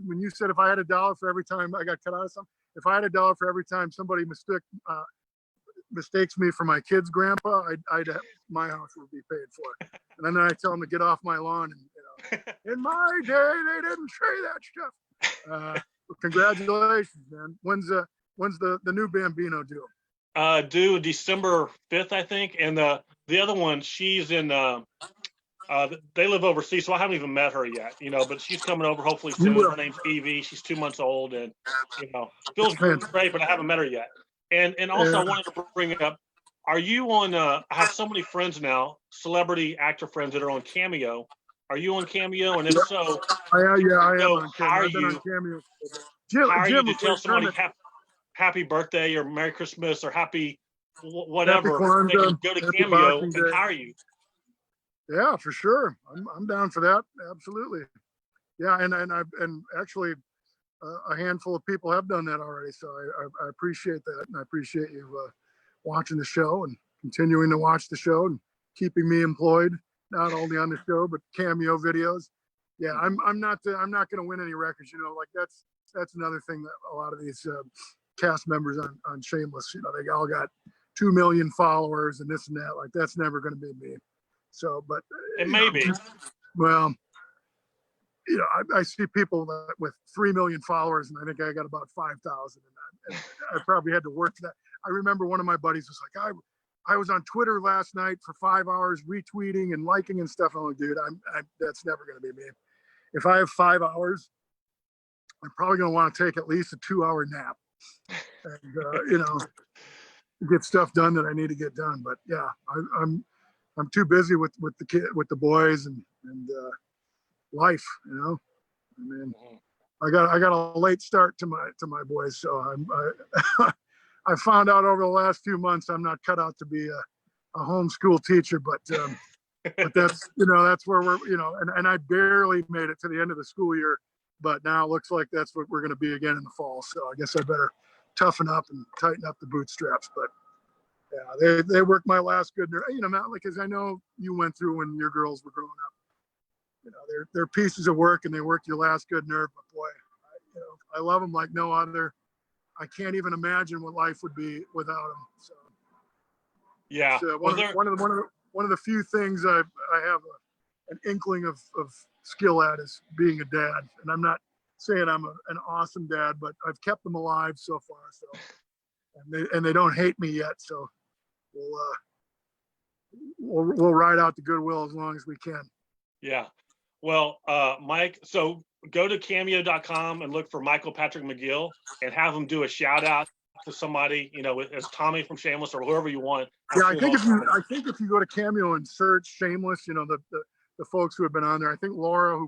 when you said if I had $1 for every time I got cut out of something, if I had $1 for every time somebody mistakes me for my kid's grandpa, my house would be paid for. And then I tell them to get off my lawn. And in my day, they didn't say that stuff. Congratulations, man. When's the new Bambino due? Due December 5th, I think. And the other one, she's in. They live overseas, so I haven't even met her yet. But she's coming over hopefully soon. Her name's Evie. She's 2 months old, and feels great, but I haven't met her yet. And also, I wanted to bring up: are you on? I have so many friends now, celebrity actor friends that are on Cameo. Are you on Cameo? And if so, I am on Cameo. I've been on Cameo. How are you to tell somebody happy birthday or Merry Christmas or happy whatever? Happy they can go to Cameo and hire you. Yeah, for sure. I'm down for that. Absolutely. Yeah, and actually a handful of people have done that already. So I appreciate that, and I appreciate you watching the show and continuing to watch the show and keeping me employed, not only on the show but Cameo videos. Yeah, I'm not going to win any records. Like that's another thing that a lot of these cast members on Shameless, they all got 2 million followers and this and that. Like that's never going to be me. So, but it may be. Well, I see people with 3 million followers, and I think I got about 5,000. And I probably had to work for that. I remember one of my buddies was like, I was on Twitter last night for 5 hours retweeting and liking and stuff. I'm like, dude, that's never going to be me. If I have 5 hours, I'm probably going to want to take at least a 2-hour nap and, get stuff done that I need to get done. But yeah, I'm too busy with the boys and life. I mean, I got a late start to my boys, so I found out over the last few months I'm not cut out to be a homeschool teacher, but that's that's where we're and I barely made it to the end of the school year, but now it looks like that's what we're going to be again in the fall. So I guess I better toughen up and tighten up the bootstraps. But yeah, they worked my last good nerve. Matt, like as I know you went through when your girls were growing up. They're pieces of work and they work your last good nerve. But boy, I love them like no other. I can't even imagine what life would be without them. So yeah, one of the few things I have an inkling of skill at is being a dad. And I'm not saying I'm an awesome dad, but I've kept them alive so far. So and they don't hate me yet. So we'll ride out the goodwill as long as we can. Yeah. Well, Mike, so go to cameo.com and look for Michael Patrick McGill and have him do a shout out to somebody, as Tommy from Shameless or whoever you want. Yeah, I think if you go to Cameo and search Shameless, the folks who have been on there, I think Laura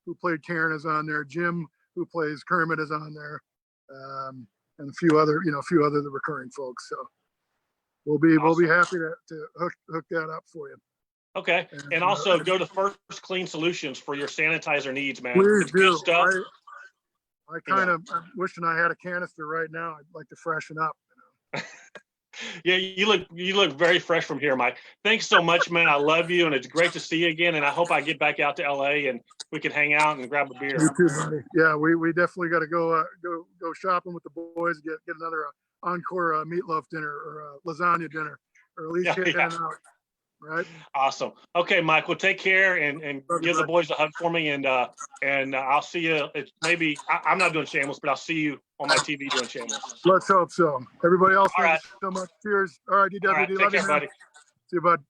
who played Karen is on there, Jim who plays Kermit is on there, and a few other the recurring folks. So we'll be happy to hook that up for you. Okay, and also go to First Clean Solutions for your sanitizer needs, man. Please do. Good stuff. I'm wishing I had a canister right now. I'd like to freshen up. Yeah, you look very fresh from here, Mike. Thanks so much, man. I love you, and it's great to see you again. And I hope I get back out to LA and we can hang out and grab a beer. You too, buddy. Yeah, we definitely got to go shopping with the boys. Get another encore meatloaf dinner or lasagna dinner, or at least get in and out. Right. Awesome. Okay, Mike. Well, take care and give the boys a hug for me, and I'll see you. I'm not doing Shameless, but I'll see you on my TV doing Shameless. Let's hope so. Everybody else, thank you so much. Cheers. All right, DW. All right, take care, buddy. See you, bud.